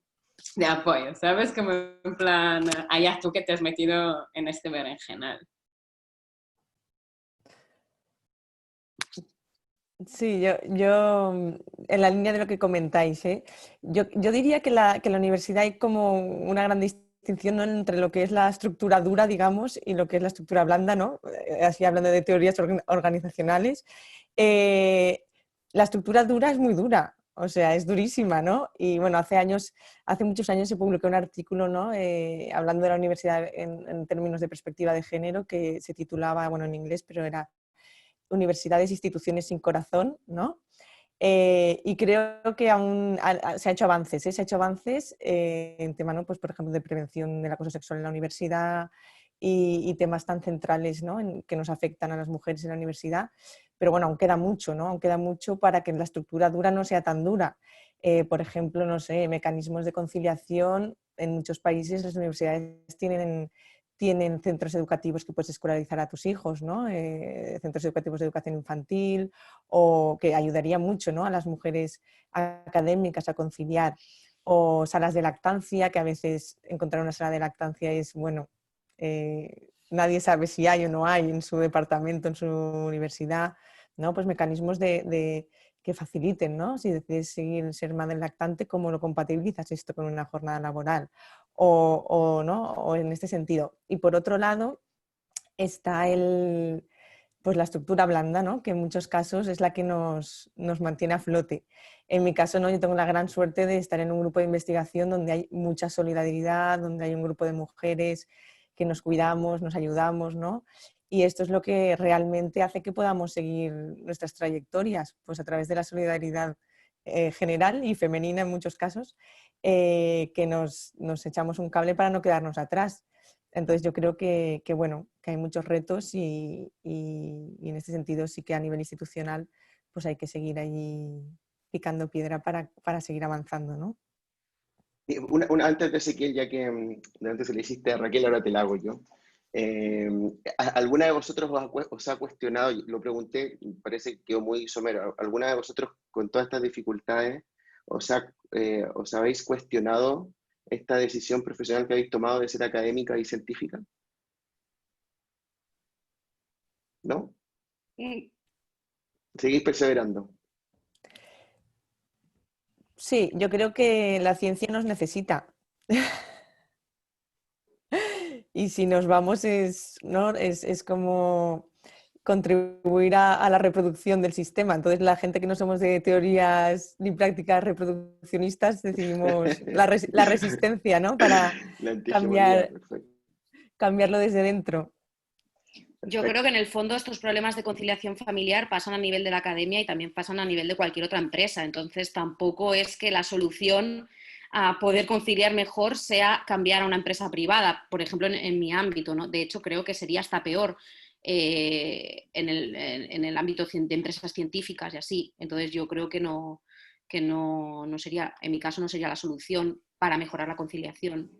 apoyo, ¿sabes? Como en plan, allá tú que te has metido en este berenjenal. Sí, yo en la línea de lo que comentáis, ¿eh? Yo diría que la universidad hay como una gran distinción, ¿no?, entre lo que es la estructura dura, digamos, y lo que es la estructura blanda, ¿no? Así hablando de teorías organizacionales. La estructura dura es muy dura, o sea, es durísima, ¿no? Y bueno, hace muchos años se publicó un artículo, ¿no?, hablando de la universidad en términos de perspectiva de género, que se titulaba, bueno, en inglés, pero era Universidades, instituciones sin corazón, ¿no? Y creo que aún se ha hecho avances, ¿eh? Se ha hecho avances en temas, ¿no?, pues, por ejemplo, de prevención del acoso sexual en la universidad y temas tan centrales, ¿no?, que nos afectan a las mujeres en la universidad. Pero bueno, aún queda mucho, ¿no? Aún queda mucho para que la estructura dura no sea tan dura. Por ejemplo, no sé, mecanismos de conciliación. En muchos países las universidades tienen centros educativos que puedes escolarizar a tus hijos, ¿no? Centros educativos de educación infantil, o que ayudaría mucho, ¿no?, a las mujeres académicas a conciliar, o salas de lactancia, que a veces encontrar una sala de lactancia es, bueno, nadie sabe si hay o no hay en su departamento, en su universidad, ¿no? Pues mecanismos que faciliten, ¿no? Si decides ser madre lactante, ¿cómo lo compatibilizas esto con una jornada laboral? ¿No? O en este sentido. Y por otro lado está pues la estructura blanda, ¿no?, que en muchos casos es la que nos mantiene a flote. En mi caso, ¿no?, yo tengo la gran suerte de estar en un grupo de investigación donde hay mucha solidaridad, donde hay un grupo de mujeres que nos cuidamos, nos ayudamos, ¿no? Y esto es lo que realmente hace que podamos seguir nuestras trayectorias, pues a través de la solidaridad general y femenina en muchos casos, que nos echamos un cable para no quedarnos atrás. Entonces yo creo bueno, que hay muchos retos y en este sentido sí que a nivel institucional pues hay que seguir ahí picando piedra para seguir avanzando, ¿no? Antes de Ezequiel, ya que antes se le hiciste a Raquel, ahora te la hago yo. ¿Alguna de vosotros os ha cuestionado, lo pregunté, parece que quedó muy somero, ¿alguna de vosotros con todas estas dificultades os habéis cuestionado esta decisión profesional que habéis tomado de ser académica y científica? ¿No? ¿Seguís perseverando? Sí, yo creo que la ciencia nos necesita. y si nos vamos ¿no? es como contribuir a la reproducción del sistema. Entonces, la gente que no somos de teorías ni prácticas reproduccionistas decidimos la resistencia, ¿no? Para La antihegemonía, perfecto. cambiarlo desde dentro. Yo creo que en el fondo estos problemas de conciliación familiar pasan a nivel de la academia y también pasan a nivel de cualquier otra empresa. Entonces, tampoco es que la solución a poder conciliar mejor sea cambiar a una empresa privada, por ejemplo, en mi ámbito, ¿no? De hecho, creo que sería hasta peor en el ámbito de empresas científicas y así. Entonces, yo creo que no sería, en mi caso, no sería la solución para mejorar la conciliación.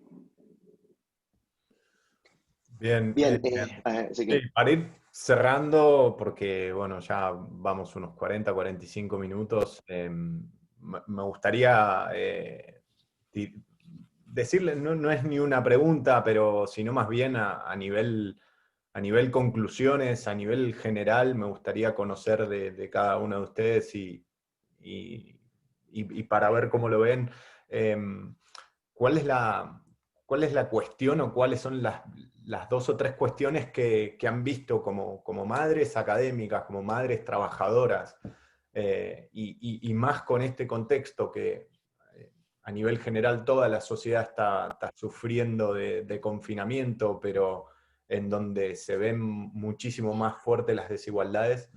Bien, Bien, sí, así que para ir cerrando, porque bueno, ya vamos unos 40, 45 minutos, me gustaría decirle, no es ni una pregunta, pero sino más bien a nivel conclusiones, a nivel general, me gustaría conocer de cada uno de ustedes y para ver cómo lo ven, ¿cuál es la cuestión o cuáles son las 2 o 3 cuestiones que han visto como madres académicas, como madres trabajadoras, y más con este contexto que a nivel general toda la sociedad está sufriendo de confinamiento, pero en donde se ven muchísimo más fuertes las desigualdades?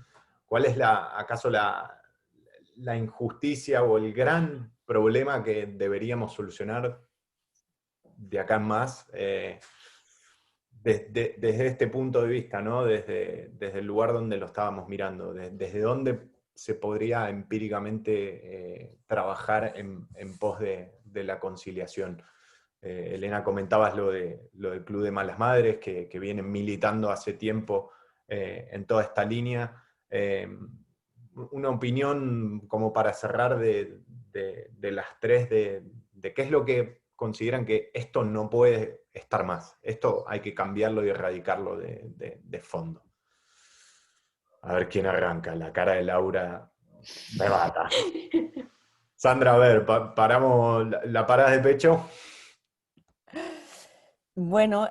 ¿Cuál es acaso la injusticia o el gran problema que deberíamos solucionar de acá en más, desde este punto de vista, ¿no? Desde el lugar donde lo estábamos mirando, desde dónde se podría empíricamente trabajar en pos de la conciliación? Elena, comentabas lo del Club de Malas Madres, que vienen militando hace tiempo en toda esta línea. Una opinión como para cerrar de las 3, de qué es lo que consideran que esto no puede estar más. Esto hay que cambiarlo y erradicarlo de fondo. A ver quién arranca. La cara de Laura me mata. Sandra, a ver, paramos la parada de pecho. Bueno,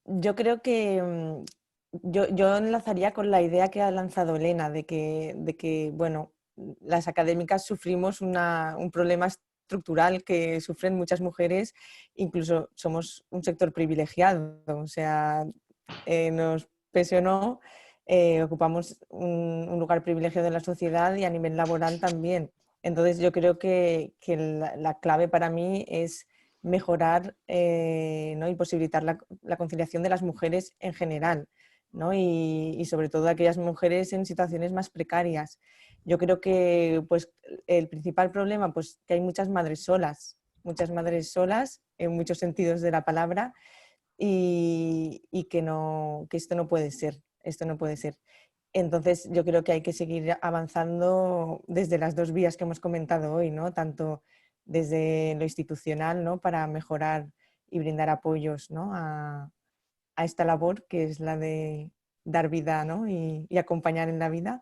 yo creo que yo enlazaría con la idea que ha lanzado Elena de que bueno, las académicas sufrimos un problema estructural que sufren muchas mujeres, incluso somos un sector privilegiado, o sea, nos pese o no, ocupamos un lugar privilegiado en la sociedad y a nivel laboral también. Entonces yo creo que la clave para mí es mejorar, ¿no? y posibilitar la conciliación de las mujeres en general, ¿no? y sobre todo aquellas mujeres en situaciones más precarias. Yo creo que pues, el principal problema pues, que hay muchas madres solas en muchos sentidos de la palabra y que esto no puede ser, esto no puede ser. Entonces yo creo que hay que seguir avanzando desde las 2 vías que hemos comentado hoy, ¿no? Tanto desde lo institucional, ¿no? Para mejorar y brindar apoyos, ¿no? a esta labor que es la de dar vida, ¿no? y acompañar en la vida,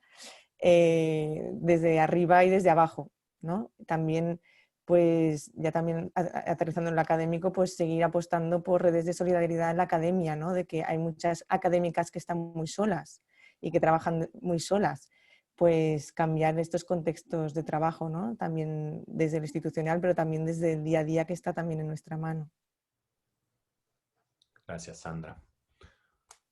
desde arriba y desde abajo, ¿no? También, pues ya también aterrizando en lo académico, pues seguir apostando por redes de solidaridad en la academia, ¿no? De que hay muchas académicas que están muy solas y que trabajan muy solas, pues cambiar estos contextos de trabajo, ¿no? También desde lo institucional, pero también desde el día a día que está también en nuestra mano. Gracias, Sandra.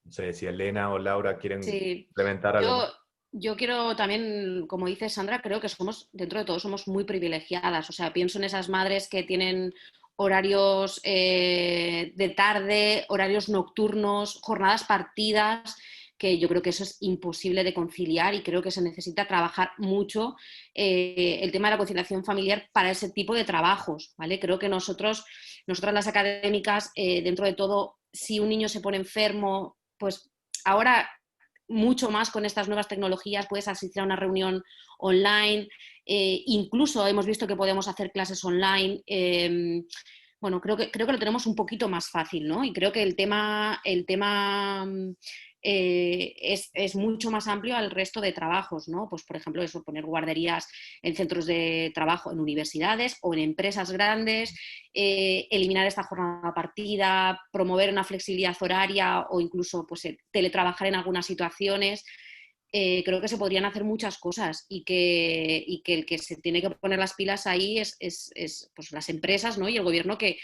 No sé si Elena o Laura quieren Sí, implementar algo más. yo quiero también, como dice Sandra, creo que dentro de todo, somos muy privilegiadas. O sea, pienso en esas madres que tienen horarios de tarde, horarios nocturnos, jornadas partidas, que yo creo que eso es imposible de conciliar y creo que se necesita trabajar mucho el tema de la conciliación familiar para ese tipo de trabajos, ¿vale? Creo que nosotras las académicas, dentro de todo, si un niño se pone enfermo, pues ahora mucho más con estas nuevas tecnologías, puedes asistir a una reunión online, incluso hemos visto que podemos hacer clases online. Bueno, creo que lo tenemos un poquito más fácil, ¿no? Y creo que el tema es mucho más amplio al resto de trabajos, ¿no? Pues, por ejemplo, eso, poner guarderías en centros de trabajo, en universidades o en empresas grandes, eliminar esta jornada partida, promover una flexibilidad horaria o incluso pues, teletrabajar en algunas situaciones. Creo que se podrían hacer muchas cosas y que el que se tiene que poner las pilas ahí es pues las empresas, ¿no? Y el gobierno que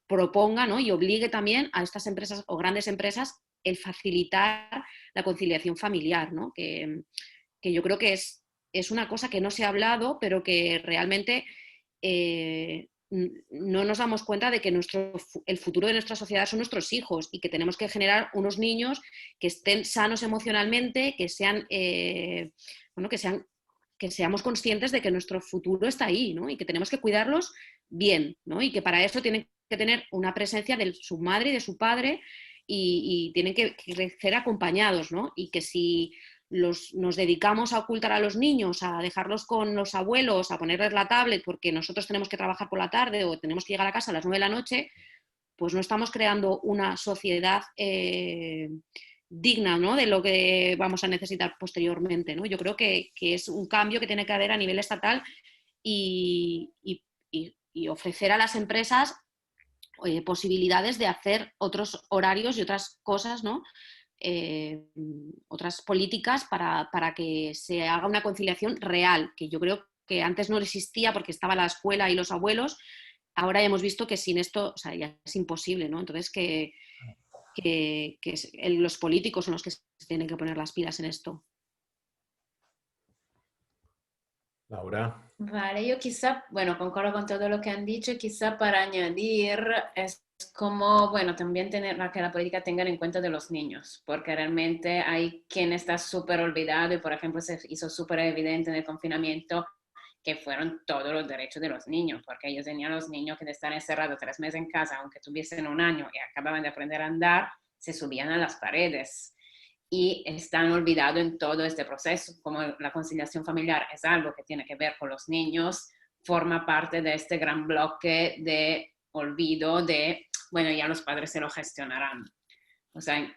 proponga, ¿no? Y obligue también a estas empresas o grandes empresas el facilitar la conciliación familiar, ¿no? Que yo creo que es una cosa que no se ha hablado, pero que realmente no nos damos cuenta de que el futuro de nuestra sociedad son nuestros hijos y que tenemos que generar unos niños que estén sanos emocionalmente, que seamos conscientes de que nuestro futuro está ahí, ¿no? Y que tenemos que cuidarlos bien, ¿no? Y que para eso tienen que tener una presencia de su madre y de su padre y tienen que crecer acompañados, ¿no? Y que si nos dedicamos a ocultar a los niños, a dejarlos con los abuelos, a ponerles la tablet porque nosotros tenemos que trabajar por la tarde o tenemos que llegar a casa a las 9 de la noche, pues no estamos creando una sociedad digna, ¿no? De lo que vamos a necesitar posteriormente, ¿no? Yo creo que es un cambio que tiene que haber a nivel estatal y ofrecer a las empresas posibilidades de hacer otros horarios y otras cosas, ¿no? Otras políticas para que se haga una conciliación real, que yo creo que antes no existía porque estaba la escuela y los abuelos. Ahora ya hemos visto que sin esto, o sea, ya es imposible, ¿no? Entonces que los políticos son los que se tienen que poner las pilas en esto. Laura. Vale, yo quizá, bueno, concuerdo con todo lo que han dicho, quizá para añadir es como, bueno, también que la política tenga en cuenta de los niños, porque realmente hay quien está súper olvidado y, por ejemplo, se hizo súper evidente en el confinamiento que fueron todos los derechos de los niños, porque ellos tenían los niños que están encerrados 3 meses en casa, aunque tuviesen 1 año y acababan de aprender a andar, se subían a las paredes. Y están olvidados en todo este proceso, como la conciliación familiar es algo que tiene que ver con los niños, forma parte de este gran bloque de olvido de, bueno, ya los padres se lo gestionarán. O sea,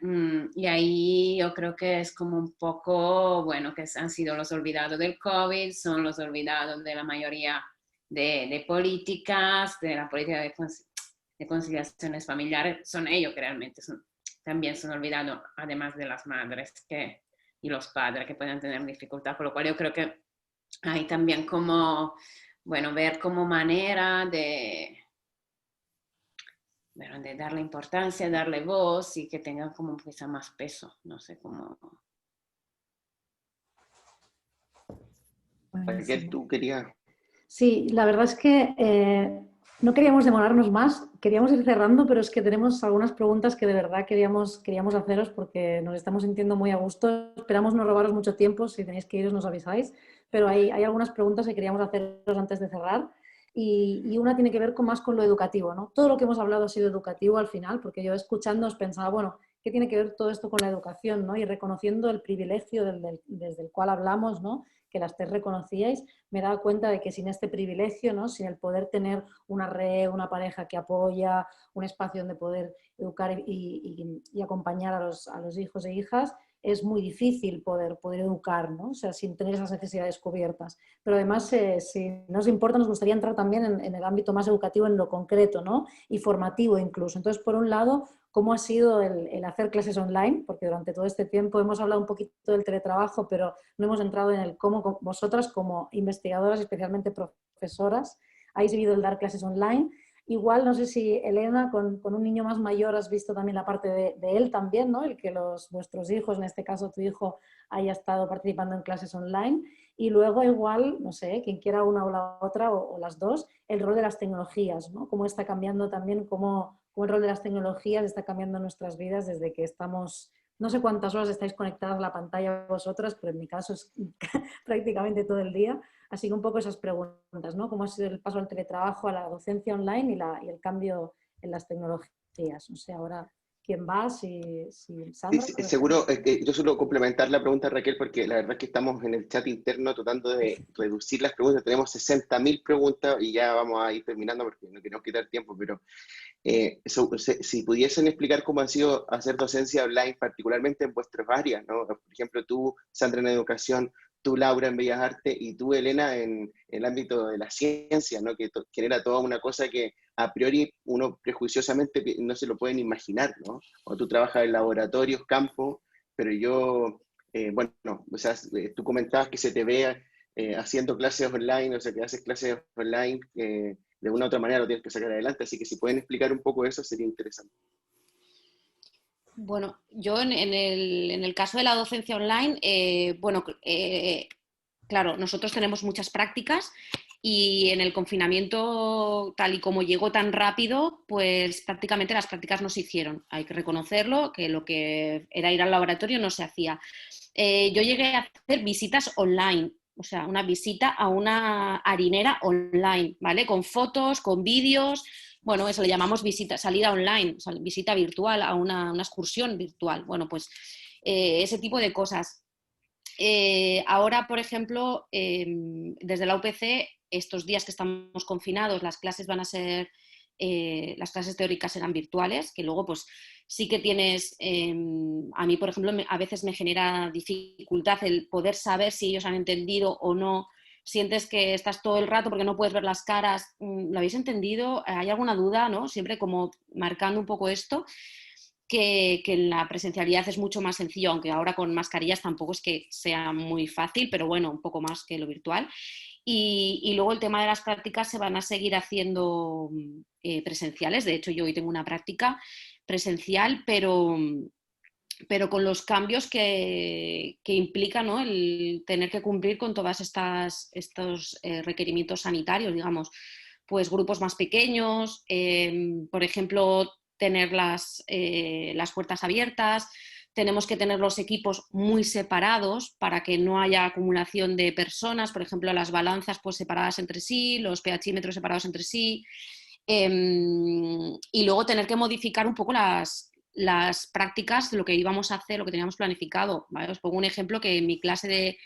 y ahí yo creo que es como un poco, bueno, que han sido los olvidados del COVID, son los olvidados de la mayoría de políticas, de la política de conciliaciones familiares, son ellos que realmente también son olvidados, además de las madres y los padres que pueden tener dificultad, por lo cual yo creo que hay también como, bueno, ver como manera de darle importancia, darle voz y que tengan como quizá más peso, no sé cómo. Raquel, tú querías... Sí, la verdad es que no queríamos demorarnos más, queríamos ir cerrando, pero es que tenemos algunas preguntas que de verdad queríamos haceros porque nos estamos sintiendo muy a gusto. Esperamos no robaros mucho tiempo, si tenéis que iros nos avisáis, pero hay algunas preguntas que queríamos haceros antes de cerrar y una tiene que ver más con lo educativo, ¿no? Todo lo que hemos hablado ha sido educativo al final, porque yo escuchando os pensaba, bueno, ¿qué tiene que ver todo esto con la educación, ¿no? Y reconociendo el privilegio desde el cual hablamos, ¿no? Que las tres reconocíais, me he dado cuenta de que sin este privilegio, ¿no? Sin el poder tener una red, una pareja que apoya, un espacio donde poder educar y acompañar a los hijos e hijas, es muy difícil poder educar, ¿no? O sea, sin tener esas necesidades cubiertas. Pero además, si nos importa, nos gustaría entrar también en el ámbito más educativo, en lo concreto, ¿no? Y formativo incluso. Entonces, por un lado, ¿cómo ha sido el hacer clases online? Porque durante todo este tiempo hemos hablado un poquito del teletrabajo, pero no hemos entrado en el cómo vosotras como investigadoras, especialmente profesoras, habéis vivido el dar clases online. Igual, no sé si Elena, con un niño más mayor, has visto también la parte de él también, ¿no? El que vuestros hijos, en este caso tu hijo, haya estado participando en clases online. Y luego igual, no sé, quien quiera una o la otra o las dos, el rol de las tecnologías, ¿no? Cómo está cambiando también, cómo el rol de las tecnologías está cambiando nuestras vidas desde que estamos, no sé cuántas horas estáis conectadas a la pantalla vosotras, pero en mi caso es prácticamente todo el día. Así que un poco esas preguntas, ¿no? ¿Cómo ha sido el paso al teletrabajo, a la docencia online y el cambio en las tecnologías? No sé, ahora quién va, si Sandra. Seguro, yo suelo complementar la pregunta de Raquel porque la verdad es que estamos en el chat interno tratando de reducir las preguntas. Tenemos 60.000 preguntas y ya vamos a ir terminando porque no queremos quitar tiempo, pero si pudiesen explicar cómo ha sido hacer docencia online, particularmente en vuestras áreas, ¿no? Por ejemplo, tú, Sandra, en educación, tú, Laura, en Bellas Artes, y tú, Elena, en el ámbito de la ciencia, ¿no? Que genera toda una cosa que a priori uno prejuiciosamente no se lo pueden imaginar, ¿no? O tú trabajas en laboratorios, campo, pero yo, bueno, o sea, tú comentabas que se te ve haciendo clases online, o sea, que haces clases online, de una u otra manera lo tienes que sacar adelante, así que si pueden explicar un poco eso sería interesante. Bueno, yo en el caso de la docencia online, claro, nosotros tenemos muchas prácticas y en el confinamiento, tal y como llegó tan rápido, pues prácticamente las prácticas no se hicieron. Hay que reconocerlo, que lo que era ir al laboratorio no se hacía. Yo llegué a hacer visitas online, o sea, una visita a una harinera online, ¿vale? Con fotos, con vídeos. Bueno, eso le llamamos visita, salida online, visita virtual a una excursión virtual. Bueno, pues ese tipo de cosas. Ahora, por ejemplo, desde la UPC, estos días que estamos confinados, las clases van a ser, las clases teóricas serán virtuales, que luego pues sí que tienes, a mí, por ejemplo, a veces me genera dificultad el poder saber si ellos han entendido o no. Sientes que estás todo el rato porque no puedes ver las caras. ¿Lo habéis entendido? ¿Hay alguna duda? ¿No? Siempre como marcando un poco esto. Que en la presencialidad es mucho más sencillo, aunque ahora con mascarillas tampoco es que sea muy fácil, pero bueno, un poco más que lo virtual. Y luego el tema de las prácticas se van a seguir haciendo presenciales. De hecho, yo hoy tengo una práctica presencial, pero con los cambios que implica, ¿no? El tener que cumplir con todos estos requerimientos sanitarios, digamos, pues grupos más pequeños, por ejemplo, tener las puertas abiertas, tenemos que tener los equipos muy separados para que no haya acumulación de personas, por ejemplo, las balanzas pues separadas entre sí, los pHímetros separados entre sí, y luego tener que modificar un poco las prácticas de lo que íbamos a hacer, lo que teníamos planificado, ¿vale? Os pongo un ejemplo que en mi clase de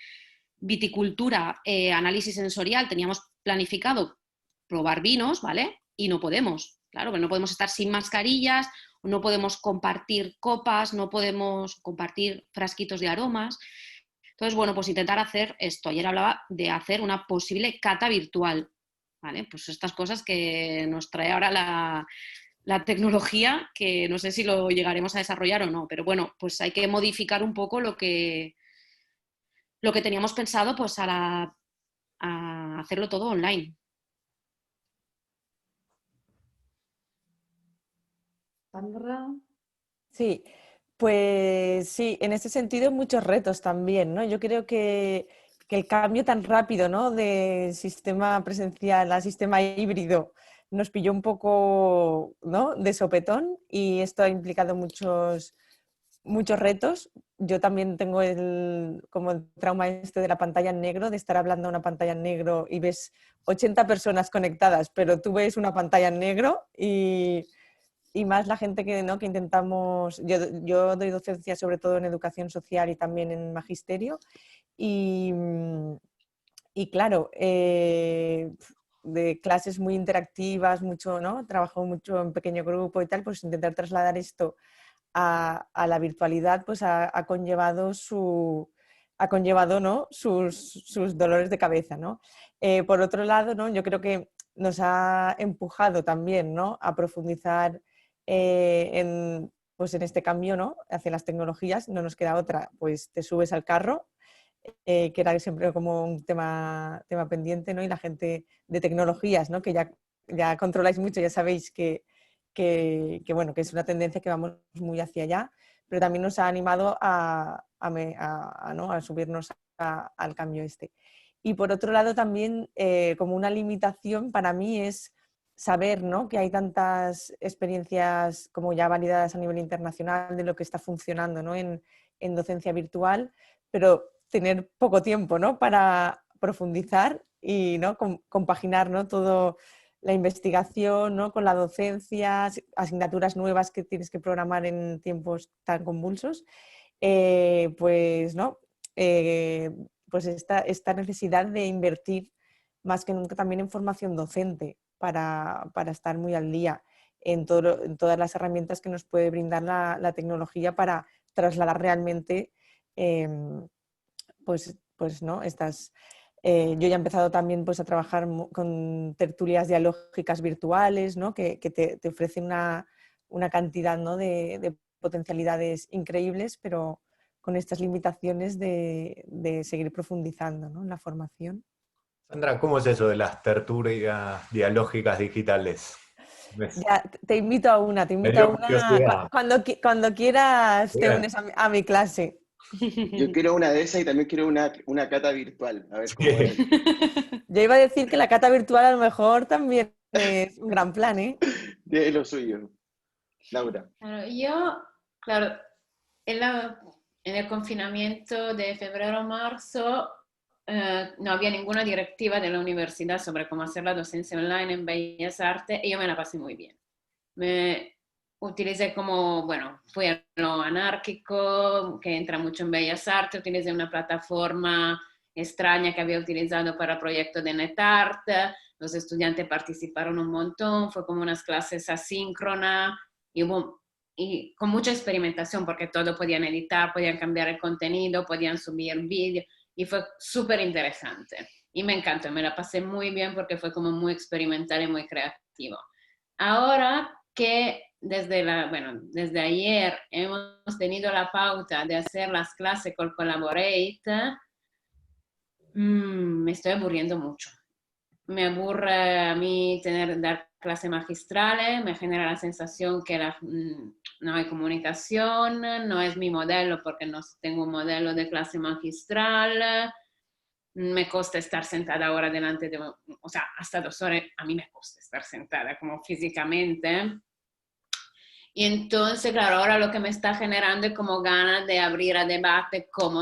viticultura, análisis sensorial, teníamos planificado probar vinos, ¿vale? Y no podemos, claro, que no podemos estar sin mascarillas, no podemos compartir copas, no podemos compartir frasquitos de aromas. Entonces, bueno, pues intentar hacer esto. Ayer hablaba de hacer una posible cata virtual, ¿vale? Pues estas cosas que nos trae ahora la tecnología, que no sé si lo llegaremos a desarrollar o no, pero bueno, pues hay que modificar un poco lo que teníamos pensado, pues a hacerlo todo online. Sandra. Sí, pues sí, en ese sentido muchos retos también, ¿no? Yo creo que el cambio tan rápido, ¿no? De sistema presencial a sistema híbrido nos pilló un poco, ¿no? De sopetón y esto ha implicado muchos retos. Yo también tengo como el trauma este de la pantalla en negro, de estar hablando a una pantalla en negro y ves 80 personas conectadas, pero tú ves una pantalla en negro y más la gente que, ¿no? Que intentamos, yo doy docencia sobre todo en educación social y también en magisterio y claro, de clases muy interactivas, mucho, ¿no? Trabajo mucho en pequeño grupo y tal, pues intentar trasladar esto a la virtualidad pues ha conllevado ¿no? sus dolores de cabeza, ¿no? Por otro lado, ¿no? Yo creo que nos ha empujado también, ¿no? A profundizar pues en este cambio, ¿no? Hacia las tecnologías. No nos queda otra, pues te subes al carro, que era siempre como un tema pendiente, ¿no? Y la gente de tecnologías, ¿no? Que ya controláis mucho, ya sabéis que bueno, que es una tendencia que vamos muy hacia allá, pero también nos ha animado ¿no? a subirnos al cambio este. Y por otro lado también como una limitación para mí es saber, ¿no? Que hay tantas experiencias como ya validadas a nivel internacional de lo que está funcionando, ¿no? en docencia virtual, pero tener poco tiempo, ¿no? Para profundizar y, ¿no? compaginar, ¿no? todo la investigación, ¿no? Con la docencia, asignaturas nuevas que tienes que programar en tiempos tan convulsos, pues, ¿no? Pues esta necesidad de invertir más que nunca también en formación docente para estar muy al día en todas las herramientas que nos puede brindar la tecnología para trasladar realmente pues ¿no? Yo ya he empezado también pues, a trabajar con tertulias dialógicas virtuales, ¿no? que te ofrecen una cantidad, ¿no? de potencialidades increíbles, pero con estas limitaciones de seguir profundizando, ¿no? en la formación. Sandra, ¿cómo es eso de las tertulias dialógicas digitales? Ya, te invito a una, Me dio curiosidad. Cuando quieras te Bien. unes a mi clase. Yo quiero una de esas y también quiero una cata virtual, a ver cómo Sí. es. Yo iba a decir que la cata virtual a lo mejor también es un gran plan, ¿eh? De lo suyo. Laura. Claro, yo, claro, en el confinamiento de febrero-marzo no había ninguna directiva de la universidad sobre cómo hacer la docencia online en Bellas Artes y yo me la pasé muy bien. Me utilicé como, bueno, fui a lo anárquico, que entra mucho en Bellas Artes, utilicé una plataforma extraña que había utilizado para el proyecto de NetArt, los estudiantes participaron un montón, fue como unas clases asíncronas y con mucha experimentación porque todo podían editar, podían cambiar el contenido, podían subir vídeo y fue súper interesante. Y me encantó, me la pasé muy bien porque fue como muy experimental y muy creativo. Ahora que desde ayer hemos tenido la pauta de hacer las clases con Collaborate, me estoy aburriendo mucho. Me aburre a mí dar clases magistrales, me genera la sensación que no hay comunicación, no es mi modelo porque no tengo un modelo de clase magistral, me cuesta estar sentada ahora delante de, o sea, hasta 2 horas, a mí me cuesta estar sentada como físicamente. Y entonces, claro, ahora lo que me está generando es como ganas de abrir a debate cómo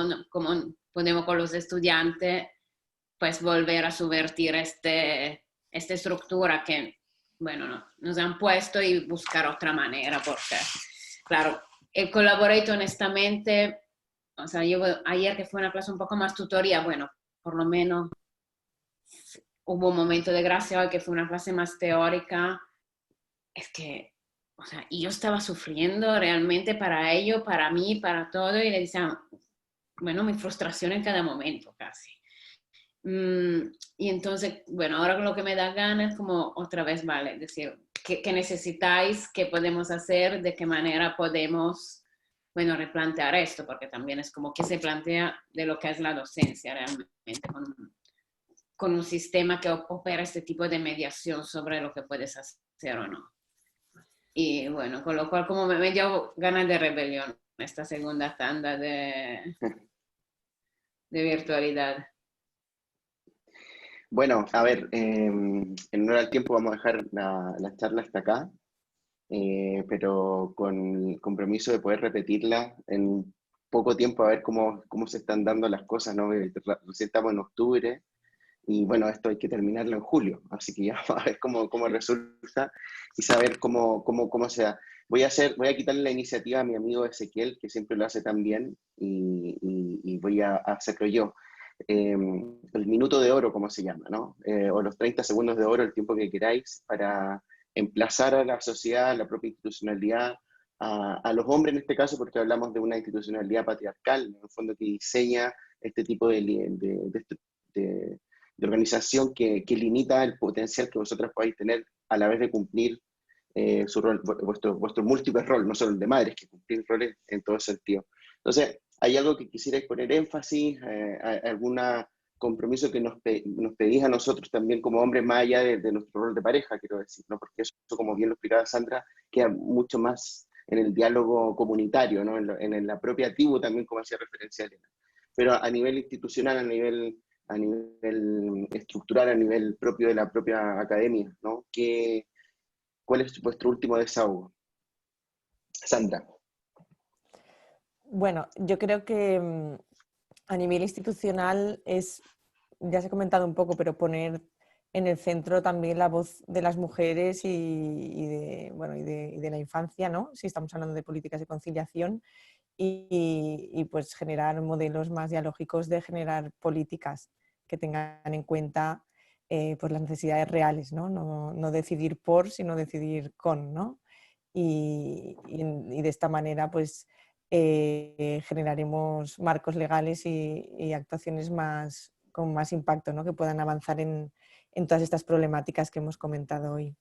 podemos con los estudiantes pues volver a subvertir esta estructura que, bueno, no, nos han puesto y buscar otra manera, porque, claro, el Collaborate honestamente, o sea, yo ayer que fue una clase un poco más tutoría, bueno, por lo menos hubo un momento de gracia hoy que fue una clase más teórica, es que, o sea, y yo estaba sufriendo realmente para ello, para mí, para todo, y le decía, bueno, mi frustración en cada momento casi. Y entonces, bueno, ahora lo que me da ganas es como otra vez, vale, decir, ¿qué necesitáis? ¿Qué podemos hacer? ¿De qué manera podemos, bueno, replantear esto? Porque también es como que se plantea de lo que es la docencia realmente, con un sistema que opera este tipo de mediación sobre lo que puedes hacer o no. Y bueno, con lo cual como me dio ganas de rebelión esta segunda tanda de virtualidad. Bueno, a ver, en honor al tiempo vamos a dejar la charla hasta acá, pero con el compromiso de poder repetirla en poco tiempo a ver cómo se están dando las cosas, ¿no? Recién estamos en octubre y bueno, esto hay que terminarlo en julio, así que ya vamos a ver cómo resulta y saber cómo se da. Voy a quitarle la iniciativa a mi amigo Ezequiel, que siempre lo hace tan bien, y voy a hacerlo yo. El minuto de oro, como se llama, ¿no? O los 30 segundos de oro, el tiempo que queráis, para emplazar a la sociedad, a la propia institucionalidad, a los hombres en este caso, porque hablamos de una institucionalidad patriarcal, en el fondo que diseña este tipo de organización que limita el potencial que vosotras podáis tener a la vez de cumplir su rol, vuestro múltiple rol, no solo el de madres, que cumplir roles en todo sentido. Entonces, ¿hay algo que quisierais poner énfasis? ¿Algún compromiso que nos pedís a nosotros también como hombres, más allá de nuestro rol de pareja, quiero decir, ¿no? Porque eso, como bien lo explicaba Sandra, queda mucho más en el diálogo comunitario, ¿no? En la propia tribu también, como hacía referencia Elena. Pero a nivel institucional, a nivel estructural, a nivel propio de la propia academia, ¿no? ¿Cuál es vuestro último desahogo? Sandra. Bueno, yo creo que a nivel institucional ya se ha comentado un poco, pero poner en el centro también la voz de las mujeres y de la infancia, ¿no? Si estamos hablando de políticas de conciliación, y pues generar modelos más dialógicos de generar políticas que tengan en cuenta pues las necesidades reales, ¿no? No decidir por, sino decidir con, ¿no? Y de esta manera pues generaremos marcos legales y actuaciones con más impacto, ¿no? Que puedan avanzar en todas estas problemáticas que hemos comentado hoy.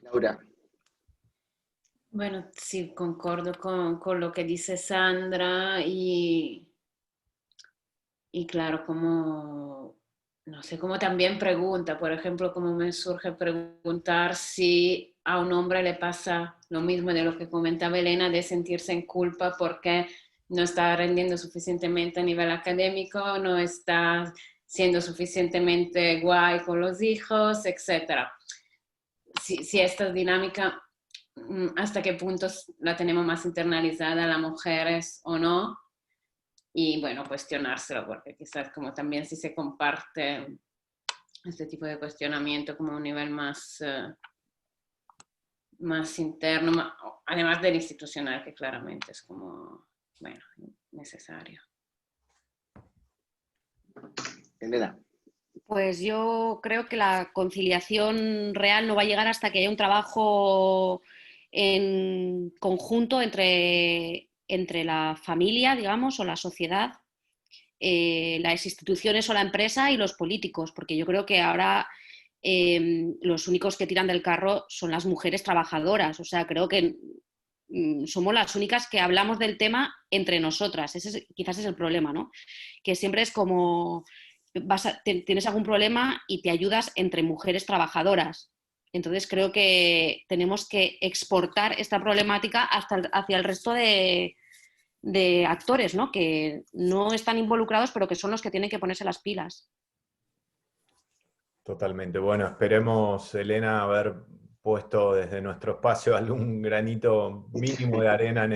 Laura. Bueno, sí, concordo con lo que dice Sandra y claro, como, no sé, como también pregunta, por ejemplo, como me surge preguntar si a un hombre le pasa lo mismo de lo que comentaba Elena, de sentirse en culpa porque no está rendiendo suficientemente a nivel académico, no está siendo suficientemente guay con los hijos, etc. Si esta dinámica, hasta qué punto la tenemos más internalizada las mujeres o no, y bueno, cuestionárselo, porque quizás como también si se comparte este tipo de cuestionamiento como a un nivel más, más interno, además del institucional, que claramente es como, bueno, necesario. Elena. Pues yo creo que la conciliación real no va a llegar hasta que haya un trabajo en conjunto entre la familia, digamos, o la sociedad, las instituciones o la empresa y los políticos, porque yo creo que ahora los únicos que tiran del carro son las mujeres trabajadoras. O sea, creo que somos las únicas que hablamos del tema entre nosotras. Quizás es el problema, ¿no? Que siempre es como tienes algún problema y te ayudas entre mujeres trabajadoras. Entonces creo que tenemos que exportar esta problemática hacia el resto de actores, ¿no? Que no están involucrados, pero que son los que tienen que ponerse las pilas. Totalmente. Bueno, esperemos, Elena, haber puesto desde nuestro espacio algún granito mínimo de arena en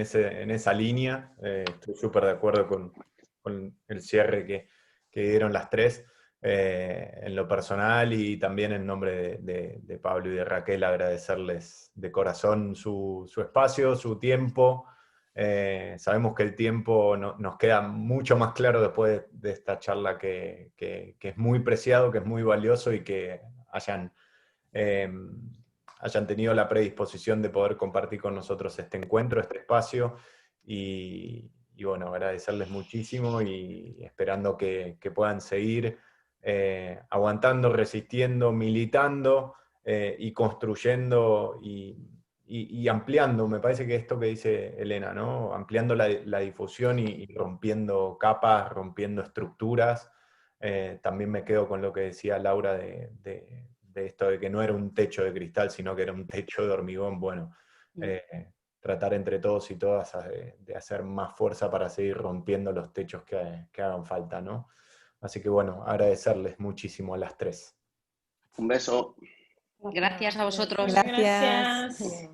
esa línea. Estoy súper de acuerdo con el cierre que dieron las tres. En lo personal y también en nombre de Pablo y de Raquel, agradecerles de corazón su espacio, su tiempo. Sabemos que el tiempo nos queda mucho más claro después de esta charla que es muy preciado, que es muy valioso y que hayan tenido la predisposición de poder compartir con nosotros este encuentro, este espacio, y bueno, agradecerles muchísimo y esperando que puedan seguir aguantando, resistiendo, militando y construyendo y ampliando. Me parece que esto que dice Elena, ¿no? Ampliando la difusión y rompiendo capas, rompiendo estructuras. También me quedo con lo que decía Laura de esto de que no era un techo de cristal, sino que era un techo de hormigón. Bueno, tratar entre todos y todas de hacer más fuerza para seguir rompiendo los techos que hagan falta, ¿no? Así que bueno, agradecerles muchísimo a las tres. Un beso. Gracias a vosotros. Gracias. Gracias.